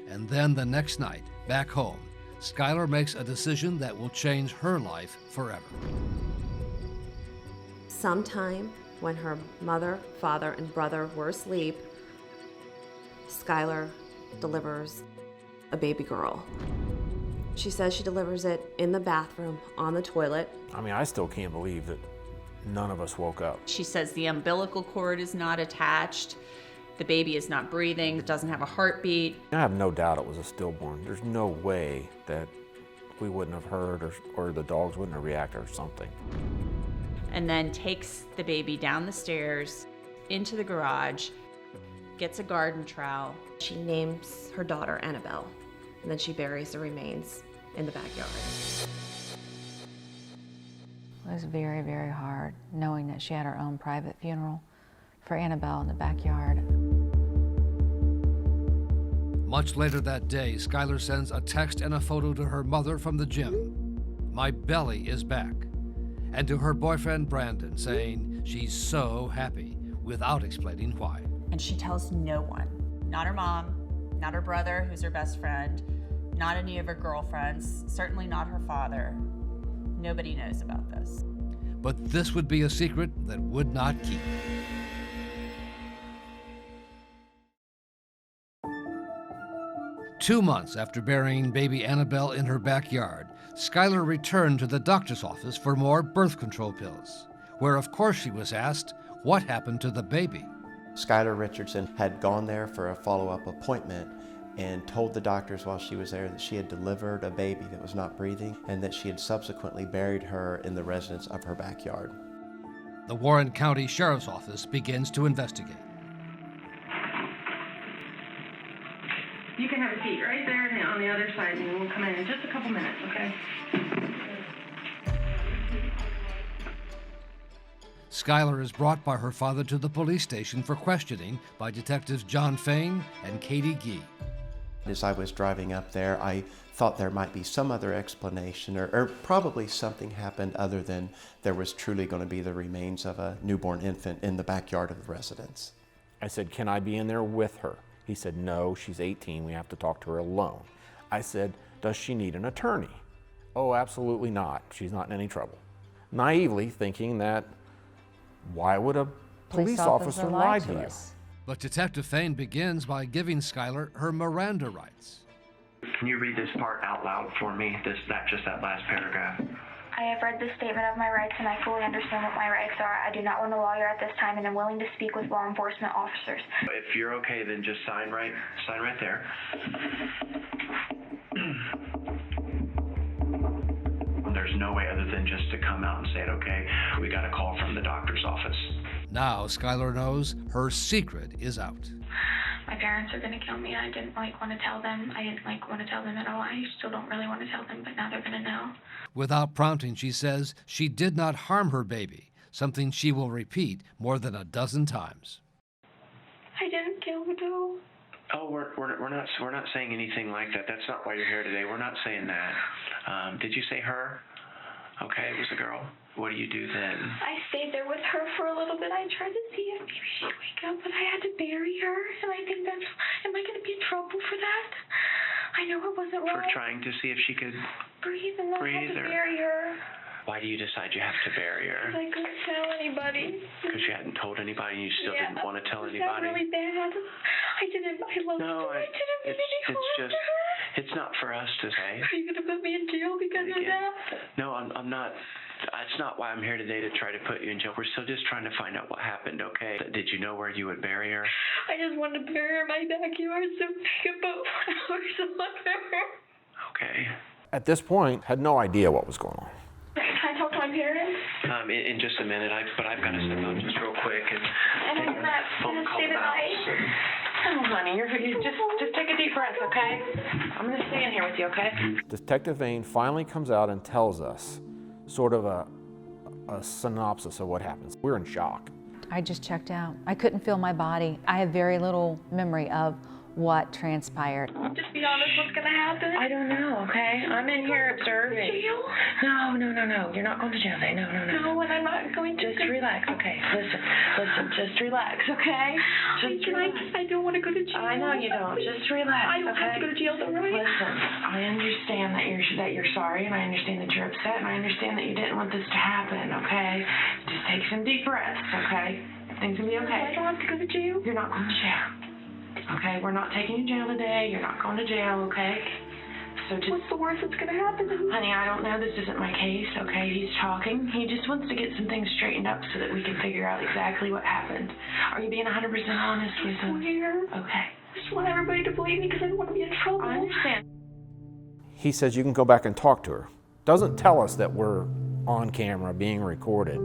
And then the next night, back home, Skyler makes a decision that will change her life forever. Sometime when her mother, father, and brother were asleep, Skyler delivers a baby girl. She says she delivers it in the bathroom on the toilet. I mean, I still can't believe that none of us woke up. She says the umbilical cord is not attached, the baby is not breathing, it doesn't have a heartbeat. I have no doubt it was a stillborn. There's no way that we wouldn't have heard or the dogs wouldn't have reacted or something. And then takes the baby down the stairs into the garage, gets a garden trowel. She names her daughter Annabelle, and then she buries the remains in the backyard. It was very, very hard knowing that she had her own private funeral for Annabelle in the backyard. Much later that day, Skyler sends a text and a photo to her mother from the gym. "My belly is back." And to her boyfriend, Brandon, saying she's so happy, without explaining why. And she tells no one, not her mom, not her brother, who's her best friend, Not any of her girlfriends, certainly not her father. Nobody knows about this. But this would be a secret that would not keep. Two months after burying baby Annabelle in her backyard, Skyler returned to the doctor's office for more birth control pills, where of course she was asked what happened to the baby. Skyler Richardson had gone there for a follow-up appointment and told the doctors while she was there that she had delivered a baby that was not breathing and that she had subsequently buried her in the residence of her backyard. The Warren County Sheriff's Office begins to investigate. You can have a seat right there on the other side, and we'll come in just a couple minutes, okay? Skyler is brought by her father to the police station for questioning by Detectives John Fain and Katie Gee. As I was driving up there, I thought there might be some other explanation, or probably something happened other than there was truly going to be the remains of a newborn infant in the backyard of the residence. I said, can I be in there with her? He said, no, she's 18, we have to talk to her alone. I said, does she need an attorney? Oh, absolutely not, she's not in any trouble. Naively thinking that, why would a police officer lie to you? But Detective Fain begins by giving Skyler her Miranda rights. Can you read this part out loud for me, just that last paragraph? I have read the statement of my rights and I fully understand what my rights are. I do not want a lawyer at this time and am willing to speak with law enforcement officers. If you're okay, then just sign right there. There's no way other than just to come out and say it, okay? We got a call from the doctor's office. Now Skyler knows her secret is out. My parents are going to kill me. I didn't want to tell them. I didn't want to tell them at all. I still don't really want to tell them, but now they're going to know. Without prompting, she says she did not harm her baby, something she will repeat more than a dozen times. I didn't kill Joe. Oh, we're not saying anything like that. That's not why you're here today. We're not saying that. Did you say her? Okay, it was a girl. What do you do then? I stayed there with her for a little bit. I tried to see if maybe she'd wake up, but I had to bury her. And I think am I going to be in trouble for that? I know it wasn't For right. trying to see if she could breathe, and then I had to bury her. Why do you decide you have to bury her? I couldn't tell anybody. Because you hadn't told anybody and you still didn't want to tell Is anybody? that really bad? I didn't. I loved her. I didn't mean any harm to her. It's not for us to say. Are you going to put me in jail because of that? No, I'm not. That's not why I'm here today, to try to put you in jail. We're still just trying to find out what happened, okay? Did you know where you would bury her? I just wanted to bury her in my backyard so we could put flowers on her. Okay. At this point, had no idea what was going on. Can I talk to my parents? In just a minute, but I've got to step out just real quick and I'm take not a phone going to call stay the out. night. Oh, honey, you just take a deep breath, okay? I'm gonna stay in here with you, okay? Detective Vane finally comes out and tells us sort of a synopsis of what happens. We're in shock. I just checked out. I couldn't feel my body. I have very little memory of what transpired. Just be honest, what's going to happen? I don't know, okay? I'm in here observing. Jail? No. You're not going to jail today. No. No, and I'm not going to. Just relax, okay? Listen, just relax, okay? I don't want to go to jail. I know you don't. Just relax, I don't have to go to jail, though, right? Listen, I understand that you're sorry, and I understand that you're upset, and I understand that you didn't want this to happen, okay? Just take some deep breaths, okay? Things will be okay. I don't have to go to jail? You're not going to jail. Okay, we're not taking you to jail today. You're not going to jail, okay? So just... What's the worst that's going to happen? Honey, I don't know. This isn't my case, okay? He's talking. He just wants to get some things straightened up so that we can figure out exactly what happened. Are you being 100% honest with us? Okay. I just want everybody to believe me because I don't want to be in trouble. I understand. He says you can go back and talk to her. Doesn't tell us that we're on camera being recorded.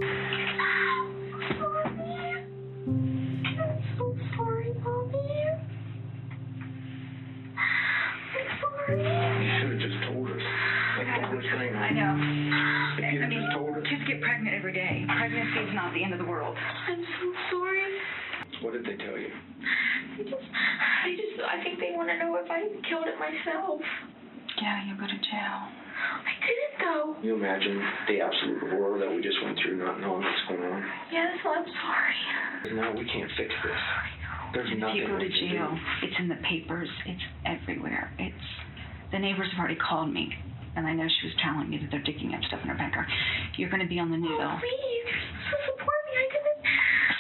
I know. I mean, kids get pregnant every day. Pregnancy is not the end of the world. I'm so sorry. What did they tell you? I think they want to know if I killed it myself. Yeah, you'll go to jail. I didn't, though. Can you imagine the absolute horror that we just went through, not knowing what's going on? Yes, I'm sorry. No, we can't fix this. There's If nothing you go to we can jail, do. it's in the papers. It's everywhere. The neighbors have already called me, and I know she was telling me that they're digging up stuff in her backyard. You're going to be on the news, though. Please, you're supposed to support me. I didn't.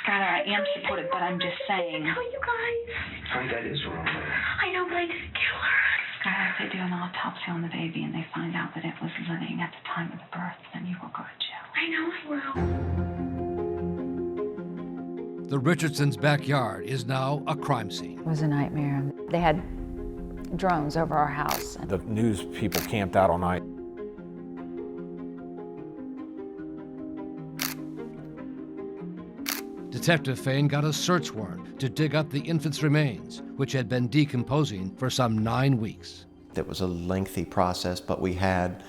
Skyler, I am supportive, but I'm just saying. Tell you guys. Honey, that is wrong. I know, but I didn't kill her. Skyler, if they do an autopsy on the baby and they find out that it was living at the time of the birth, then you will go to jail. I know I will. The Richardsons' backyard is now a crime scene. It was a nightmare. They had drones over our house. The news people camped out all night. Detective Fain got a search warrant to dig up the infant's remains, which had been decomposing for some 9 weeks. It was a lengthy process, but we had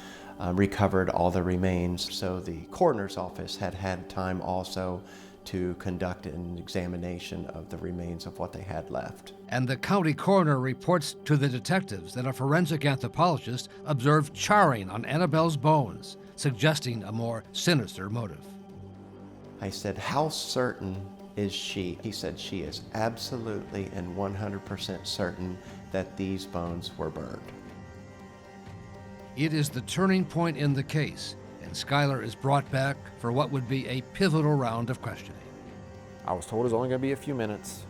recovered all the remains. So the coroner's office had had time also to conduct an examination of the remains of what they had left. And the county coroner reports to the detectives that a forensic anthropologist observed charring on Annabelle's bones, suggesting a more sinister motive. I said, how certain is she? He said, she is absolutely and 100% certain that these bones were burned. It is the turning point in the case, and Skyler is brought back for what would be a pivotal round of questioning. I was told it was only going to be a few minutes.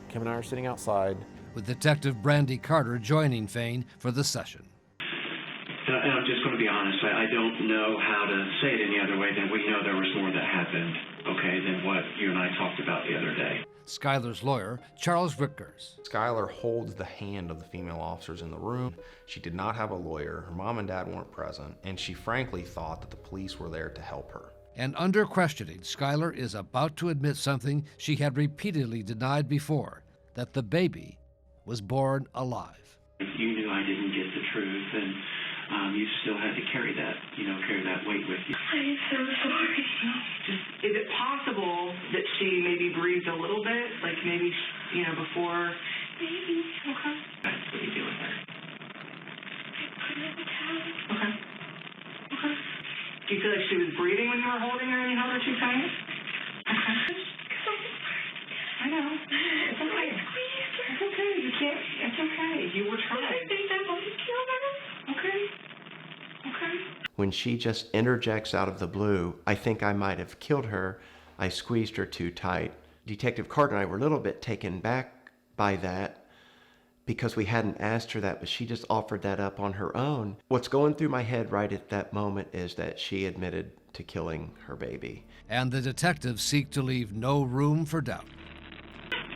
Kim and I are sitting outside. With Detective Brandy Carter joining Fain for the session. And I'm just going to be honest, I don't know how to say it any other way than we know there was more that happened, okay, than what you and I talked about the other day. Skyler's lawyer, Charles Rickers. Skyler holds the hand of the female officers in the room. She did not have a lawyer, her mom and dad weren't present, and she frankly thought that the police were there to help her. And under questioning, Skyler is about to admit something she had repeatedly denied before, that the baby was born alive. If you knew I didn't get the truth, and you still had to carry that weight with you. I'm so sorry. Is it possible that she maybe breathed a little bit, like maybe, before? Maybe. Okay. What do you do with her? I put her in the towel. Okay. Okay. Do you feel like she was breathing when you were holding her and you held her too tight? Okay. I know. It's okay. It's okay. You can't. It's okay. You were trying. I think I'm going to kill her. Okay. Okay. When she just interjects out of the blue, I think I might have killed her. I squeezed her too tight. Detective Carter and I were a little bit taken back by that because we hadn't asked her that, but she just offered that up on her own. What's going through my head right at that moment is that she admitted to killing her baby. And the detectives seek to leave no room for doubt.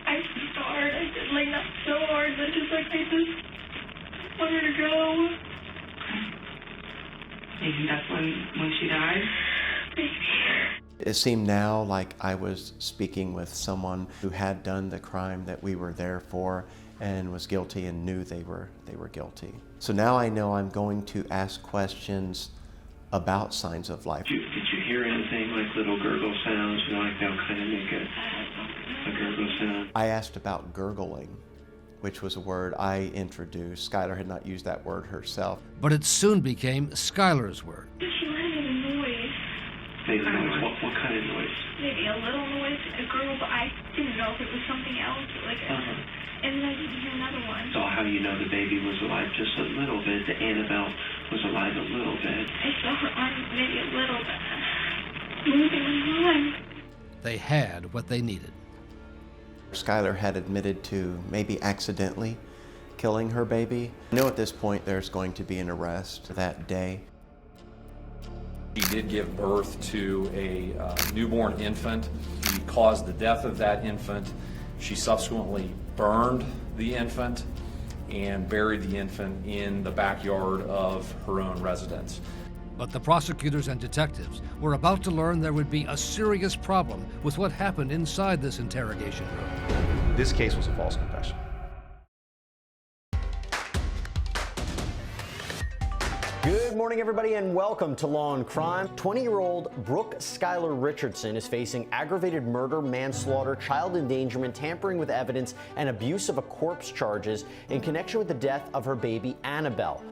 I so hard. I did not so hard, but just I just want her to go. Maybe that's when she died? Maybe. It seemed now like I was speaking with someone who had done the crime that we were there for and was guilty and knew they were guilty. So now I know I'm going to ask questions about signs of life. Did you hear anything like little gurgle sounds? Like they'll kind of make a gurgle sound? I asked about gurgling, which was a word I introduced. Skyler had not used that word herself. But it soon became Skyler's word. She made a noise. Made a noise? What kind of noise? Maybe a little noise, a gurgle, but I didn't know if it was something else. And then I didn't hear another one. So how you know the baby was alive just a little bit, that Annabelle was alive a little bit? I saw her arm maybe a little bit moving on. They had what they needed. Skyler had admitted to maybe accidentally killing her baby. I know at this point there's going to be an arrest that day. He did give birth to a newborn infant. He caused the death of that infant. She subsequently burned the infant and buried the infant in the backyard of her own residence. But the prosecutors and detectives were about to learn there would be a serious problem with what happened inside this interrogation room. This case was a false confession. Good morning, everybody, and welcome to Law&Crime. 20-year-old Brooke Skyler Richardson is facing aggravated murder, manslaughter, child endangerment, tampering with evidence, and abuse of a corpse charges in connection with the death of her baby, Annabelle.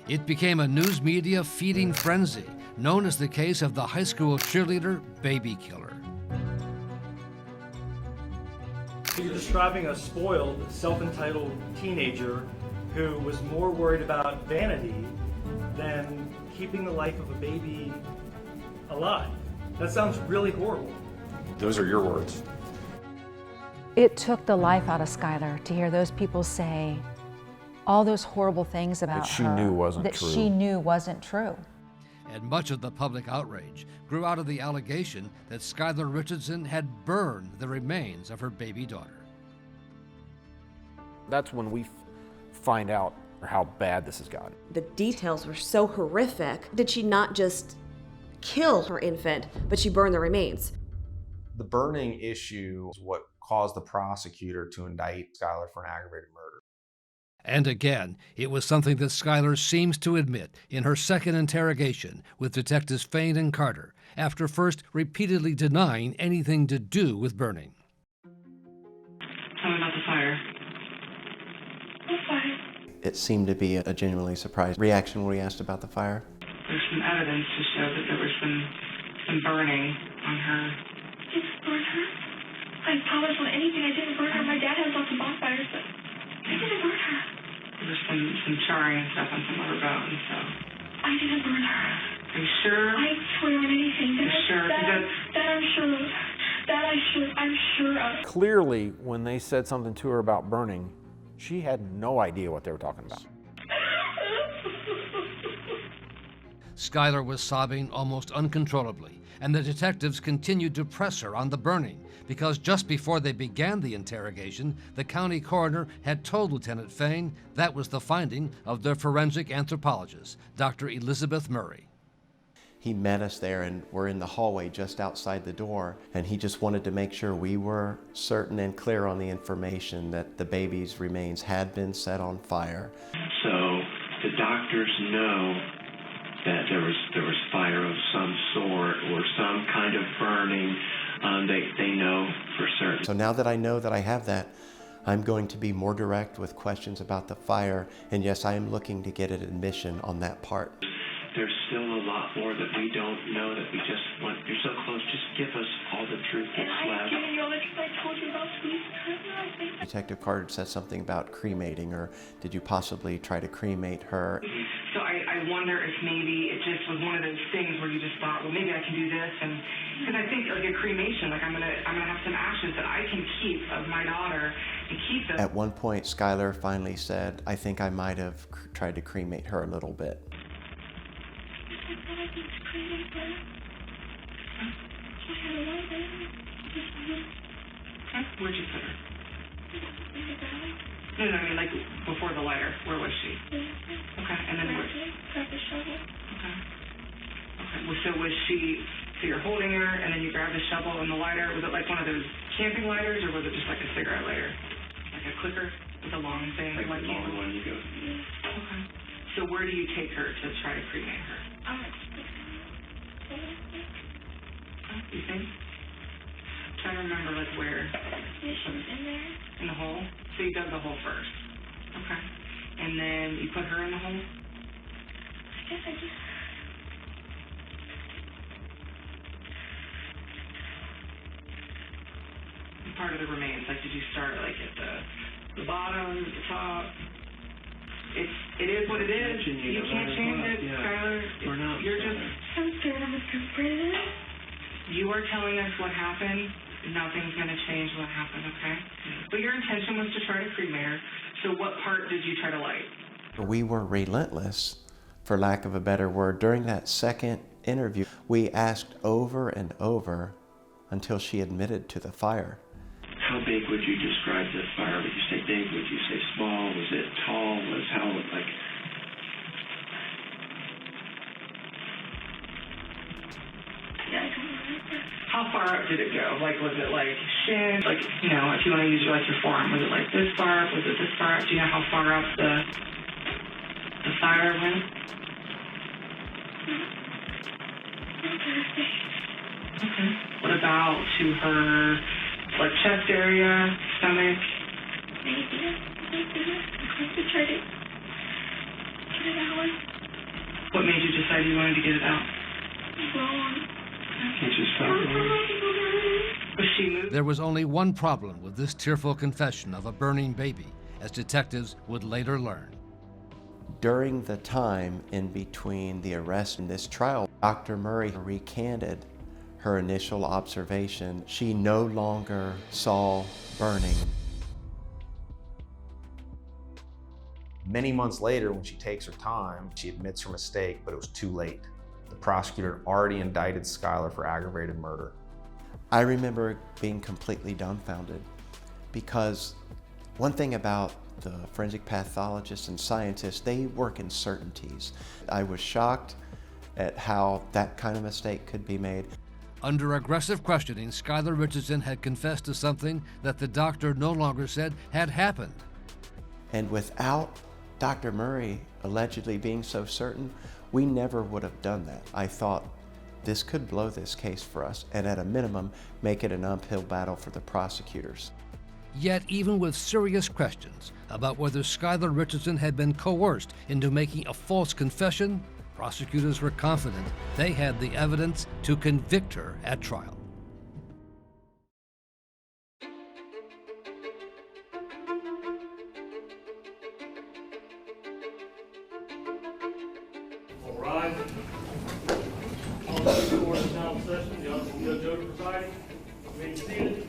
It became a news media feeding frenzy, known as the case of the high school cheerleader baby killer. You're describing a spoiled, self-entitled teenager who was more worried about vanity than keeping the life of a baby alive. That sounds really horrible. Those are your words. It took the life out of Skyler to hear those people say all those horrible things about That she her knew wasn't that true. she knew wasn't true. And much of the public outrage grew out of the allegation that Skyler Richardson had burned the remains of her baby daughter. That's when we find out how bad this has gotten. The details were so horrific. Did she not just kill her infant, but she burned the remains? The burning issue is what caused the prosecutor to indict Skyler for an aggravated murder. And again, it was something that Skyler seems to admit in her second interrogation with Detectives Fain and Carter, after first repeatedly denying anything to do with burning. Tell me about the fire. What fire? It seemed to be a genuinely surprised reaction when we asked about the fire. There's some evidence to show that there was some burning on her. Did you burn her? I promise on anything I didn't burn her. My dad has lots of bonfires, but I didn't burn her. There was some charring and stuff on some of her bones, so. I didn't burn her. Are you sure? I swear on anything. You're sure? That I'm sure of. I'm sure of. Clearly, when they said something to her about burning, she had no idea what they were talking about. Skyler was sobbing almost uncontrollably, and the detectives continued to press her on the burning because just before they began the interrogation, the county coroner had told Lieutenant Fain that was the finding of their forensic anthropologist, Dr. Elizabeth Murray. He met us there and we're in the hallway just outside the door, and he just wanted to make sure we were certain and clear on the information that the baby's remains had been set on fire. So the doctors know that there was fire of some sort or some kind of burning. They know for certain. So now that I know that I have that, I'm going to be more direct with questions about the fire, and yes, I am looking to get an admission on that part. There's still a lot more that we don't know that we just want. You're so close. Just give us all the truth that's left. I'm giving you all the truth I told you about squeeze. Detective Carter said something about cremating her. Did you possibly try to cremate her? So I wonder if maybe it just was one of those things where you just thought, well, maybe I can do this, and because I think like a cremation, like I'm gonna have some ashes that I can keep of my daughter and keep them. At one point, Skyler finally said, "I think I might have tried to cremate her a little bit." Where'd you put her? No, I mean like before the lighter. Where was she? Okay, and then where? Grab the shovel. Okay. Well, so was she? So you're holding her, and then you grab the shovel and the lighter. Was it like one of those camping lighters, or was it just like a cigarette lighter, like a clicker with a long thing? Like the long one you go. Okay. So where do you take her to try to cremate her? You think? Try to remember like where. Yeah, she was in there. In the hole? So you dug the hole first. Okay. And then you put her in the hole? I guess I just. Part of the remains, like did you start like at the bottom, at the top? It is what it is. You can't change it, Skyler. You're just. I'm scared I'm a prison. You are telling us what happened. Nothing's going to change what happened, okay? But your intention was to try to cremate her. So what part did you try to light? We were relentless, for lack of a better word. During that second interview, we asked over and over until she admitted to the fire. How big would you describe the fire? Would you say big? Would you say small? Was it tall? Was how like? How far up did it go? Like, was it like shin? Like, you know, if you want to use like your forearm, was it like this far up? Was it this far up? Do you know how far up the fire went? Okay. What about to her, like chest area, stomach? Maybe. I to try to get it out. What made you decide you wanted to get it out? There was only one problem with this tearful confession of a burning baby, as detectives would later learn. During the time in between the arrest and this trial, Dr. Murray recanted her initial observation. She no longer saw burning. Many months later, when she takes her time, she admits her mistake, but it was too late. The prosecutor had already indicted Skyler for aggravated murder. I remember being completely dumbfounded because one thing about the forensic pathologists and scientists, they work in certainties. I was shocked at how that kind of mistake could be made. Under aggressive questioning, Skyler Richardson had confessed to something that the doctor no longer said had happened. And without Dr. Murray allegedly being so certain, we never would have done that. I thought this could blow this case for us, and at a minimum, make it an uphill battle for the prosecutors. Yet, even with serious questions about whether Skyler Richardson had been coerced into making a false confession, prosecutors were confident they had the evidence to convict her at trial. All right. On the court of now session, the Honorable Godejohn presiding. Remain seated.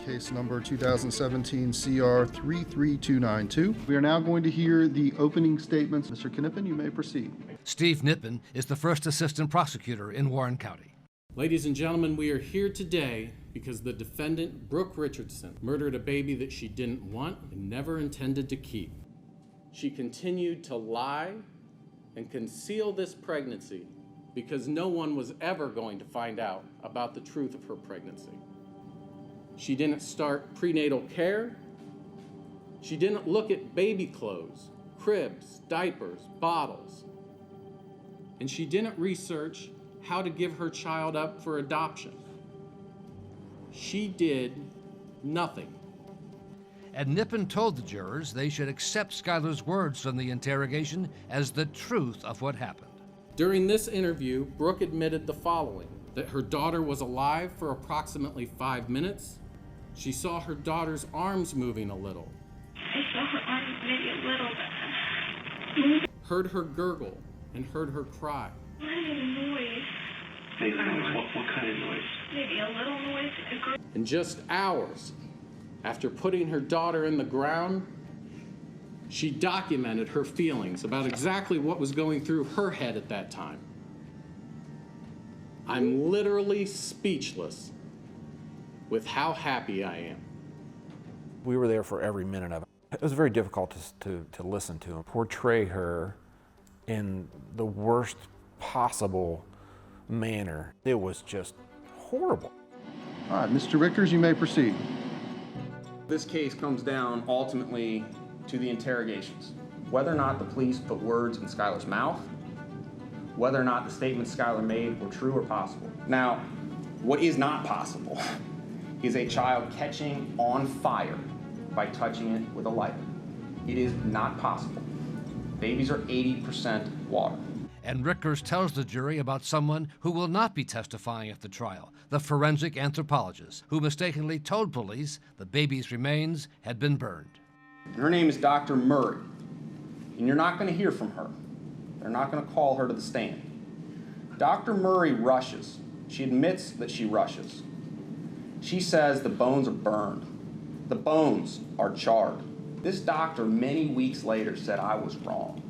Case number 2017 CR 33292. We are now going to hear the opening statements. Mr. Knippen, you may proceed. Steve Knippen is the first assistant prosecutor in Warren County. Ladies and gentlemen, we are here today because the defendant, Brooke Richardson, murdered a baby that she didn't want and never intended to keep. She continued to lie and conceal this pregnancy because no one was ever going to find out about the truth of her pregnancy. She didn't start prenatal care. She didn't look at baby clothes, cribs, diapers, bottles. And she didn't research how to give her child up for adoption. She did nothing. And Knippen told the jurors they should accept Skyler's words from the interrogation as the truth of what happened. During this interview, Brooke admitted the following: that her daughter was alive for approximately 5 minutes. She saw her daughter's arms moving a little. I saw her arms maybe a little bit. Heard her gurgle and heard her cry. What is a noise? What kind of noise? Maybe a little noise. And just hours after putting her daughter in the ground, she documented her feelings about exactly what was going through her head at that time. I'm literally speechless with how happy I am. We were there for every minute of it. It was very difficult to listen to and portray her in the worst possible manner. It was just horrible. All right, Mr. Richters, you may proceed. This case comes down ultimately to the interrogations. Whether or not the police put words in Skyler's mouth, whether or not the statements Skyler made were true or possible. Now, what is not possible is a child catching on fire by touching it with a lighter. It is not possible. Babies are 80% water. And Richters tells the jury about someone who will not be testifying at the trial, the forensic anthropologist who mistakenly told police the baby's remains had been burned. And her name is Dr. Murray, and you're not going to hear from her. They're not going to call her to the stand. Dr. Murray rushes. She admits that she rushes. She says the bones are burned. The bones are charred. This doctor, many weeks later, said I was wrong.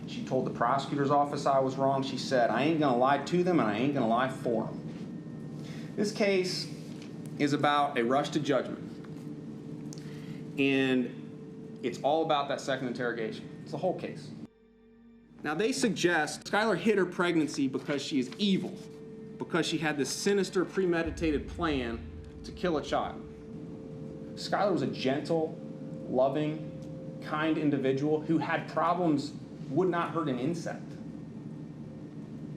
She told the prosecutor's office I was wrong. She said, I ain't gonna lie to them and I ain't gonna lie for them. This case is about a rush to judgment. And it's all about that second interrogation. It's the whole case. Now they suggest Skyler hid her pregnancy because she is evil, because she had this sinister premeditated plan to kill a child. Skyler was a gentle, loving, kind individual who had problems would not hurt an insect,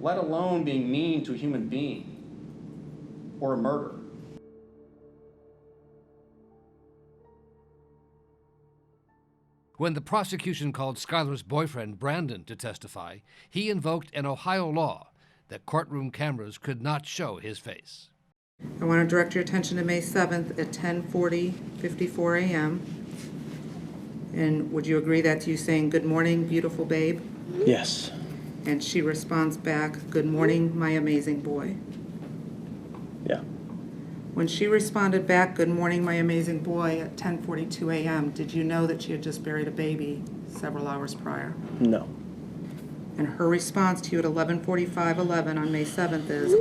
let alone being mean to a human being or a murderer. When the prosecution called Skyler's boyfriend, Brandon, to testify, he invoked an Ohio law that courtroom cameras could not show his face. I want to direct your attention to May 7th at 10:54 a.m. And would you agree that's you saying, "Good morning, beautiful babe"? Yes. And she responds back, "Good morning, my amazing boy"? Yeah. When she responded back, "Good morning, my amazing boy," at 10:42 a.m., did you know that she had just buried a baby several hours prior? No. And her response to you at 11:45:11 on May 7th is,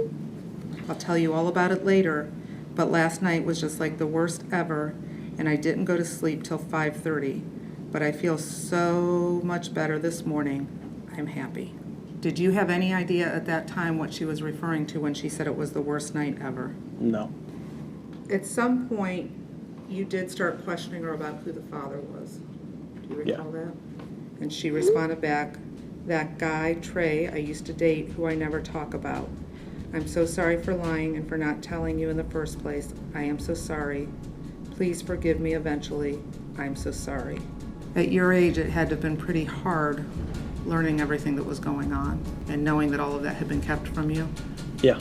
"I'll tell you all about it later, but last night was just like the worst ever, and I didn't go to sleep till 5:30. But I feel so much better this morning. I'm happy." Did you have any idea at that time what she was referring to when she said it was the worst night ever? No. At some point, you did start questioning her about who the father was. Do you recall that? And she responded back, "That guy, Trey, I used to date, who I never talk about. I'm so sorry for lying and for not telling you in the first place. I am so sorry. Please forgive me eventually. I'm so sorry." At your age, it had to have been pretty hard learning everything that was going on and knowing that all of that had been kept from you. Yeah.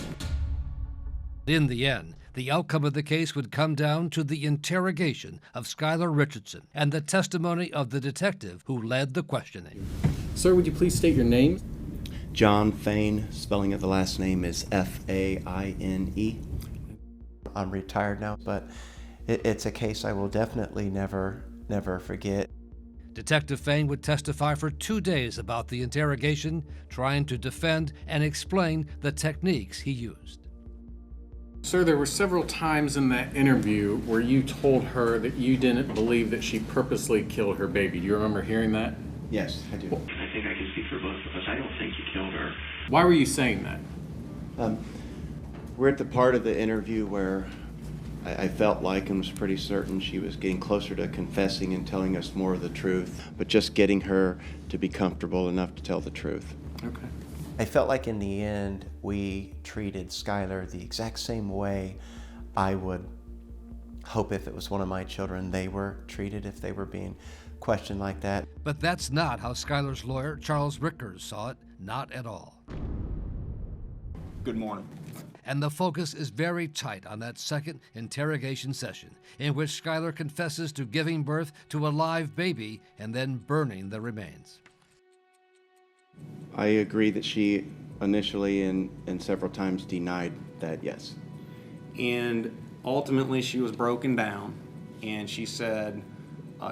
In the end, the outcome of the case would come down to the interrogation of Skyler Richardson and the testimony of the detective who led the questioning. Sir, would you please state your name? John Fain, spelling of the last name is Faine. I'm retired now, but it's a case I will definitely never forget. Detective Fain would testify for 2 days about the interrogation, trying to defend and explain the techniques he used. Sir, there were several times in that interview where you told her that you didn't believe that she purposely killed her baby. Do you remember hearing that? Yes, I do. I think I can speak for both of us. I don't think you killed her. Why were you saying that? We're at the part of the interview where I felt like and was pretty certain she was getting closer to confessing and telling us more of the truth, but just getting her to be comfortable enough to tell the truth. Okay. I felt like in the end we treated Skyler the exact same way I would hope if it was one of my children they were treated if they were being questioned like that. But that's not how Skyler's lawyer, Charles Rickers, saw it. Not at all. Good morning. And the focus is very tight on that second interrogation session, in which Skyler confesses to giving birth to a live baby and then burning the remains. I agree that she initially and several times denied that, yes. And ultimately she was broken down, and she said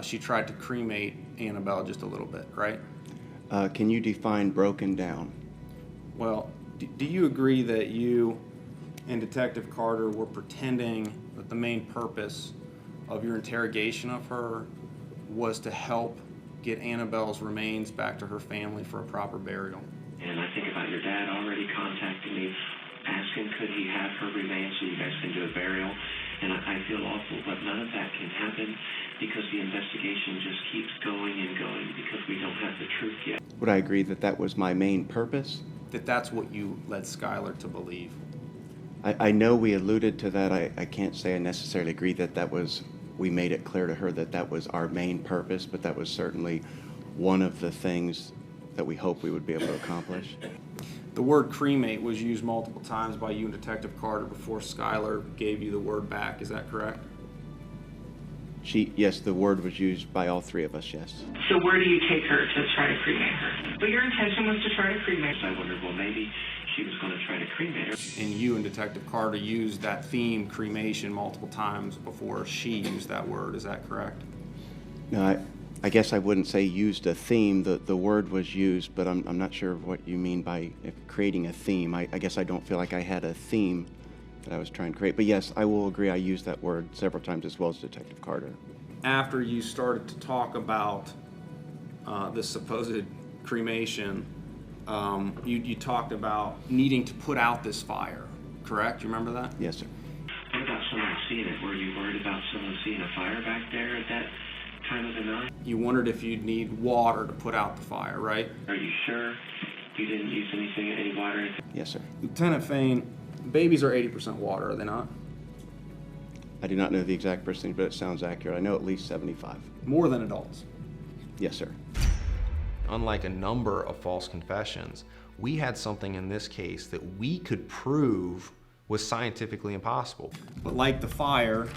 she tried to cremate Annabelle just a little bit, right? Can you define broken down? Well, do you agree that you and Detective Carter were pretending that the main purpose of your interrogation of her was to help get Annabelle's remains back to her family for a proper burial? And I think about your dad already contacting me, asking could he have her remains so you guys can do a burial. And I feel awful, but none of that can happen because the investigation just keeps going and going because we don't have the truth yet. Would I agree that that was my main purpose? That that's what you led Skyler to believe? I know we alluded to that. I can't say I necessarily agree that that was, we made it clear to her that that was our main purpose, but that was certainly one of the things that we hoped we would be able to accomplish. The word cremate was used multiple times by you and Detective Carter before Skyler gave you the word back, is that correct? Yes, the word was used by all three of us, yes. So where do you take her to try to cremate her? But your intention was to try to cremate her. I wondered, well, maybe she was going to try to cremate her. And you and Detective Carter used that theme, cremation, multiple times before she used that word, is that correct? No, I guess I wouldn't say used a theme. The word was used, but I'm not sure what you mean by creating a theme. I guess I don't feel like I had a theme that I was trying to create. But yes, I will agree I used that word several times as well as Detective Carter. After you started to talk about this supposed cremation, you talked about needing to put out this fire, correct? You remember that? Yes, sir. What about someone seeing it? Were you worried about someone seeing a fire back there at that time of the night? You wondered if you'd need water to put out the fire, right? Are you sure you didn't use any water? Yes, sir. Lieutenant Fain, babies are 80% water, are they not? I do not know the exact percentage, but it sounds accurate. I know at least 75. More than adults? Yes, sir. Unlike a number of false confessions, we had something in this case that we could prove was scientifically impossible. But like the fire,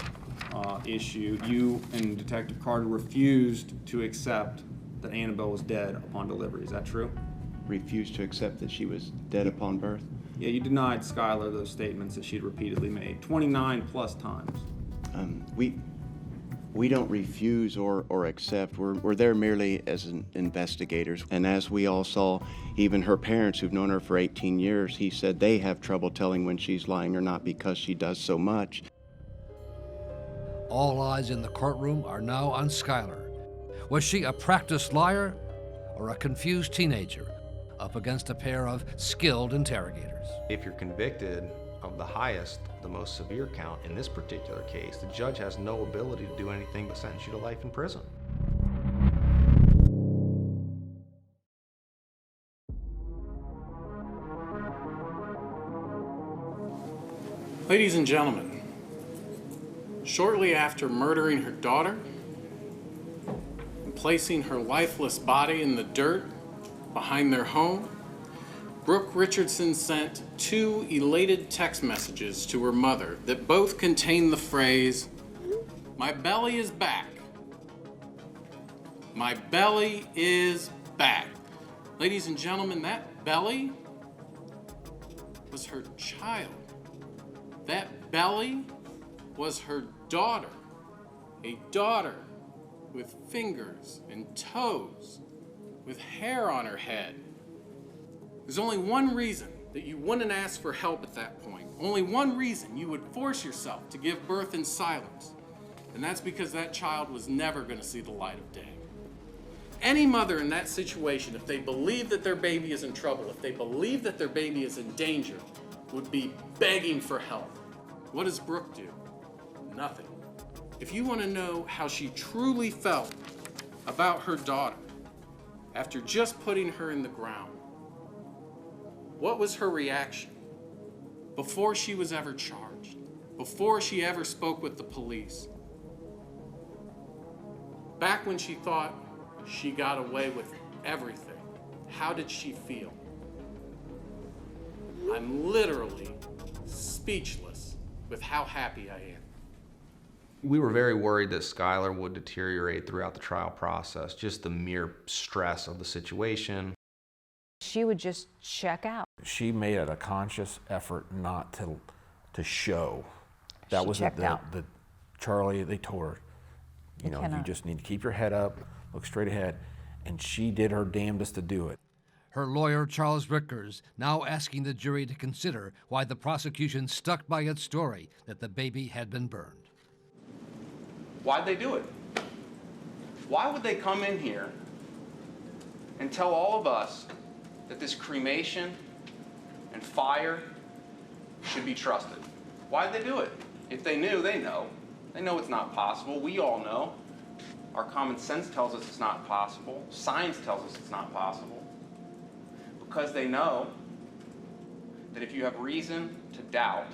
issue, you and Detective Carter refused to accept that Annabelle was dead upon delivery. Is that true? Refused to accept that she was dead upon birth? Yeah, you denied Skyler those statements that she'd repeatedly made, 29 plus times. We don't refuse or accept. We're there merely as investigators. And as we all saw, even her parents who've known her for 18 years, he said they have trouble telling when she's lying or not because she does so much. All eyes in the courtroom are now on Skyler. Was she a practiced liar or a confused teenager up against a pair of skilled interrogators? If you're convicted of the highest, the most severe count in this particular case, the judge has no ability to do anything but sentence you to life in prison. Ladies and gentlemen, shortly after murdering her daughter and placing her lifeless body in the dirt behind their home, Brooke Richardson sent 2 elated text messages to her mother that both contain the phrase, "My belly is back. My belly is back." Ladies and gentlemen, that belly was her child. That belly was her daughter, a daughter with fingers and toes, with hair on her head. There's only one reason that you wouldn't ask for help at that point. Only one reason you would force yourself to give birth in silence. And that's because that child was never going to see the light of day. Any mother in that situation, if they believe that their baby is in trouble, if they believe that their baby is in danger, would be begging for help. What does Brooke do? Nothing. If you want to know how she truly felt about her daughter after just putting her in the ground, what was her reaction before she was ever charged, before she ever spoke with the police? Back when she thought she got away with everything, how did she feel? I'm literally speechless with how happy I am. We were very worried that Skyler would deteriorate throughout the trial process, just the mere stress of the situation. She would just check out. She made it a conscious effort not to show. That was the Charlie, they told her, you just need to keep your head up, look straight ahead. And she did her damnedest to do it. Her lawyer, Charles Rickers, now asking the jury to consider why the prosecution stuck by its story that the baby had been burned. Why'd they do it? Why would they come in here and tell all of us that this cremation and fire should be trusted? Why'd they do it? If they knew, they know. They know it's not possible. We all know. Our common sense tells us it's not possible. Science tells us it's not possible. Because they know that if you have reason to doubt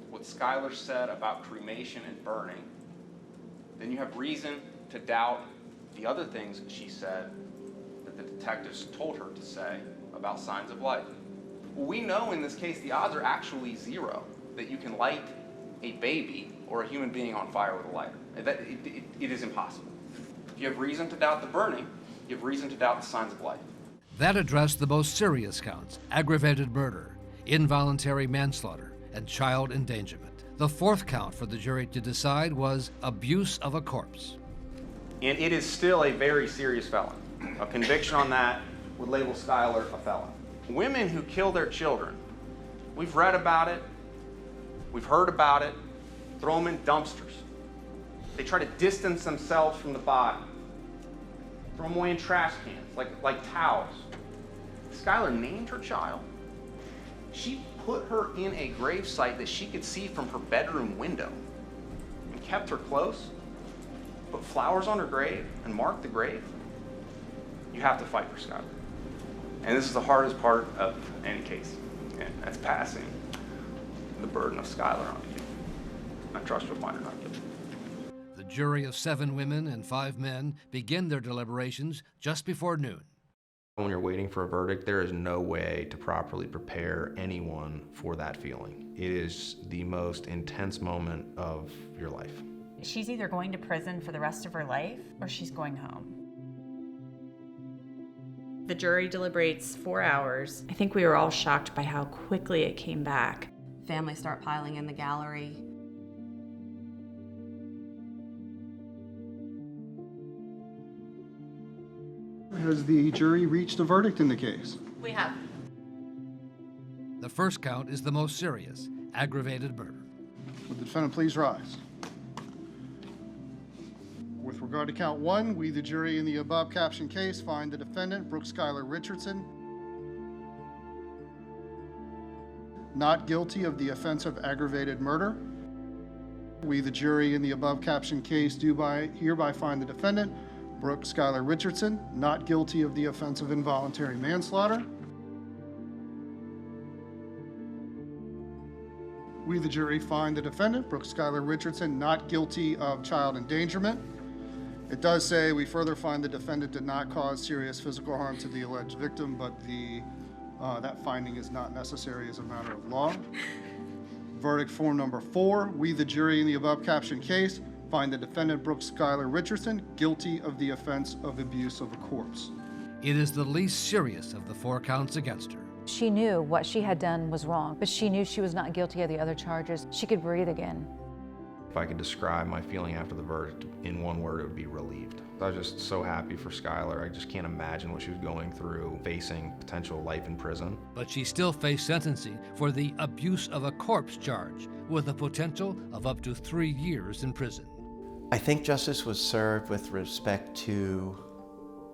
what Skyler said about cremation and burning, then you have reason to doubt the other things she said that the detectives told her to say about signs of life. Well, we know in this case the odds are actually 0 that you can light a baby or a human being on fire with a lighter. It is impossible. If you have reason to doubt the burning, you have reason to doubt the signs of life. That addressed the most serious counts: aggravated murder, involuntary manslaughter, and child endangerment. The 4th count for the jury to decide was abuse of a corpse. And it is still a very serious felony. A conviction on that would label Skyler a felon. Women who kill their children, we've read about it, we've heard about it, throw them in dumpsters. They try to distance themselves from the body, throw them away in trash cans, like towels. Skyler named her child. She put her in a gravesite that she could see from her bedroom window and kept her close, put flowers on her grave and marked the grave. You have to fight for Skyler. And this is the hardest part of any case, and that's passing the burden of Skyler on you. I trust you'll find her not guilty. The jury of 7 women and 5 men begin their deliberations just before noon. When you're waiting for a verdict, there is no way to properly prepare anyone for that feeling. It is the most intense moment of your life. She's either going to prison for the rest of her life or she's going home. The jury deliberates 4 hours. I think we were all shocked by how quickly it came back. Families start piling in the gallery. Has the jury reached a verdict in the case? We have. The first count is the most serious, aggravated murder. Would the defendant please rise? With regard to count 1, we, the jury in the above captioned case, find the defendant, Brooke Skyler Richardson, not guilty of the offense of aggravated murder. We, the jury in the above captioned case, do hereby find the defendant, Brooke Skyler Richardson, not guilty of the offense of involuntary manslaughter. We, the jury, find the defendant, Brooke Skyler Richardson, not guilty of child endangerment. It does say we further find the defendant did not cause serious physical harm to the alleged victim, but that finding is not necessary as a matter of law. Verdict form number 4, we, the jury in the above captioned case, find the defendant, Brooke Skyler Richardson, guilty of the offense of abuse of a corpse. It is the least serious of the 4 counts against her. She knew what she had done was wrong, but she knew she was not guilty of the other charges. She could breathe again. If I could describe my feeling after the verdict in one word, it would be relieved. I was just so happy for Skyler. I just can't imagine what she was going through, facing potential life in prison. But she still faced sentencing for the abuse of a corpse charge, with a potential of up to 3 years in prison. I think justice was served with respect to,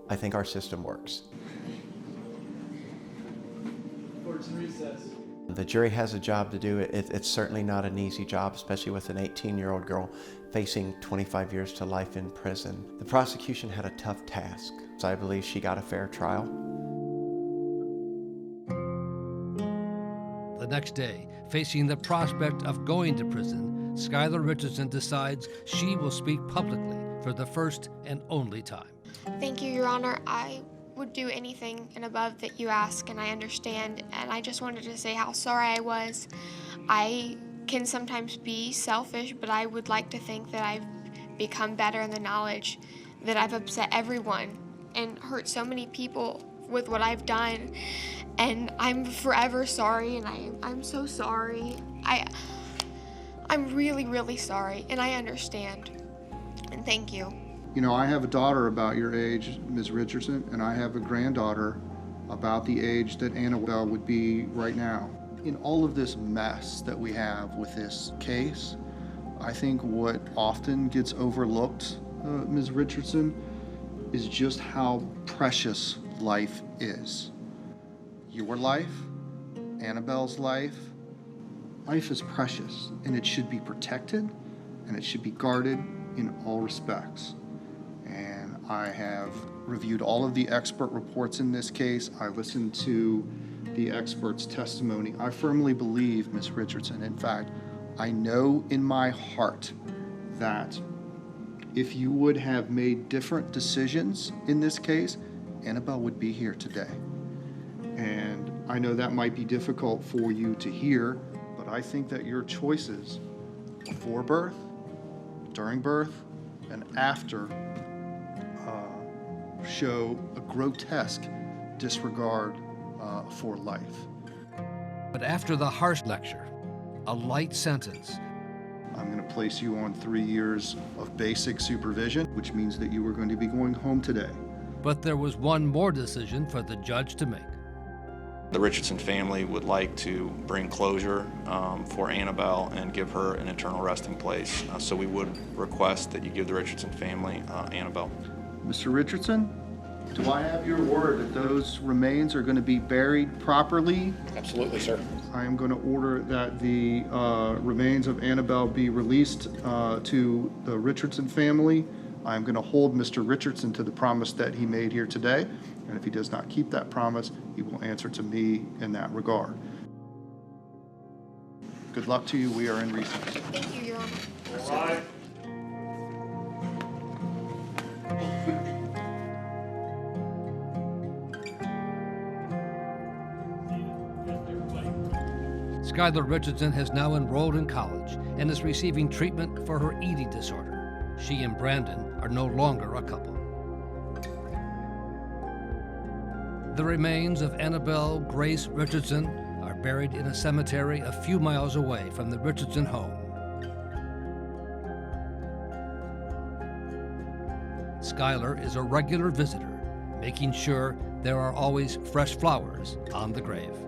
I think our system works. Court's in recess. The jury has a job to do. It's certainly not an easy job, especially with an 18-year-old girl facing 25 years to life in prison. The prosecution had a tough task, so I believe she got a fair trial. The next day, facing the prospect of going to prison, Skyler Richardson decides she will speak publicly for the first and only time. Thank you, Your Honor. I would do anything and above that you ask, and I understand, and I just wanted to say how sorry I was. I can sometimes be selfish, but I would like to think that I've become better in the knowledge that I've upset everyone and hurt so many people with what I've done, and I'm forever sorry, and I'm so sorry. I'm really, really sorry, and I understand, and thank you. You know, I have a daughter about your age, Ms. Richardson, and I have a granddaughter about the age that Annabelle would be right now. In all of this mess that we have with this case, I think what often gets overlooked, Ms. Richardson, is just how precious life is. Your life, Annabelle's life is precious, and it should be protected, and it should be guarded in all respects. And I have reviewed all of the expert reports in this case. I listened to the expert's testimony. I firmly believe, Ms. Richardson, in fact, I know in my heart that if you would have made different decisions in this case, Annabelle would be here today. And I know that might be difficult for you to hear, but I think that your choices before birth, during birth, and after show a grotesque disregard for life. But after the harsh lecture, a light sentence. I'm going to place you on 3 years of basic supervision, which means that you are going to be going home today. But there was one more decision for the judge to make. The Richardson family would like to bring closure for Annabelle and give her an eternal resting place. So we would request that you give the Richardson family Annabelle. Mr. Richardson, do I have your word that those remains are going to be buried properly? Absolutely, sir. I am going to order that the remains of Annabelle be released to the Richardson family. I am going to hold Mr. Richardson to the promise that he made here today, and if he does not keep that promise, he will answer to me in that regard. Good luck to you. We are in recess. Thank you, Your Honor. All right. Skyler Richardson has now enrolled in college and is receiving treatment for her eating disorder. She and Brandon are no longer a couple. The remains of Annabelle Grace Richardson are buried in a cemetery a few miles away from the Richardson home. Skyler is a regular visitor, making sure there are always fresh flowers on the grave.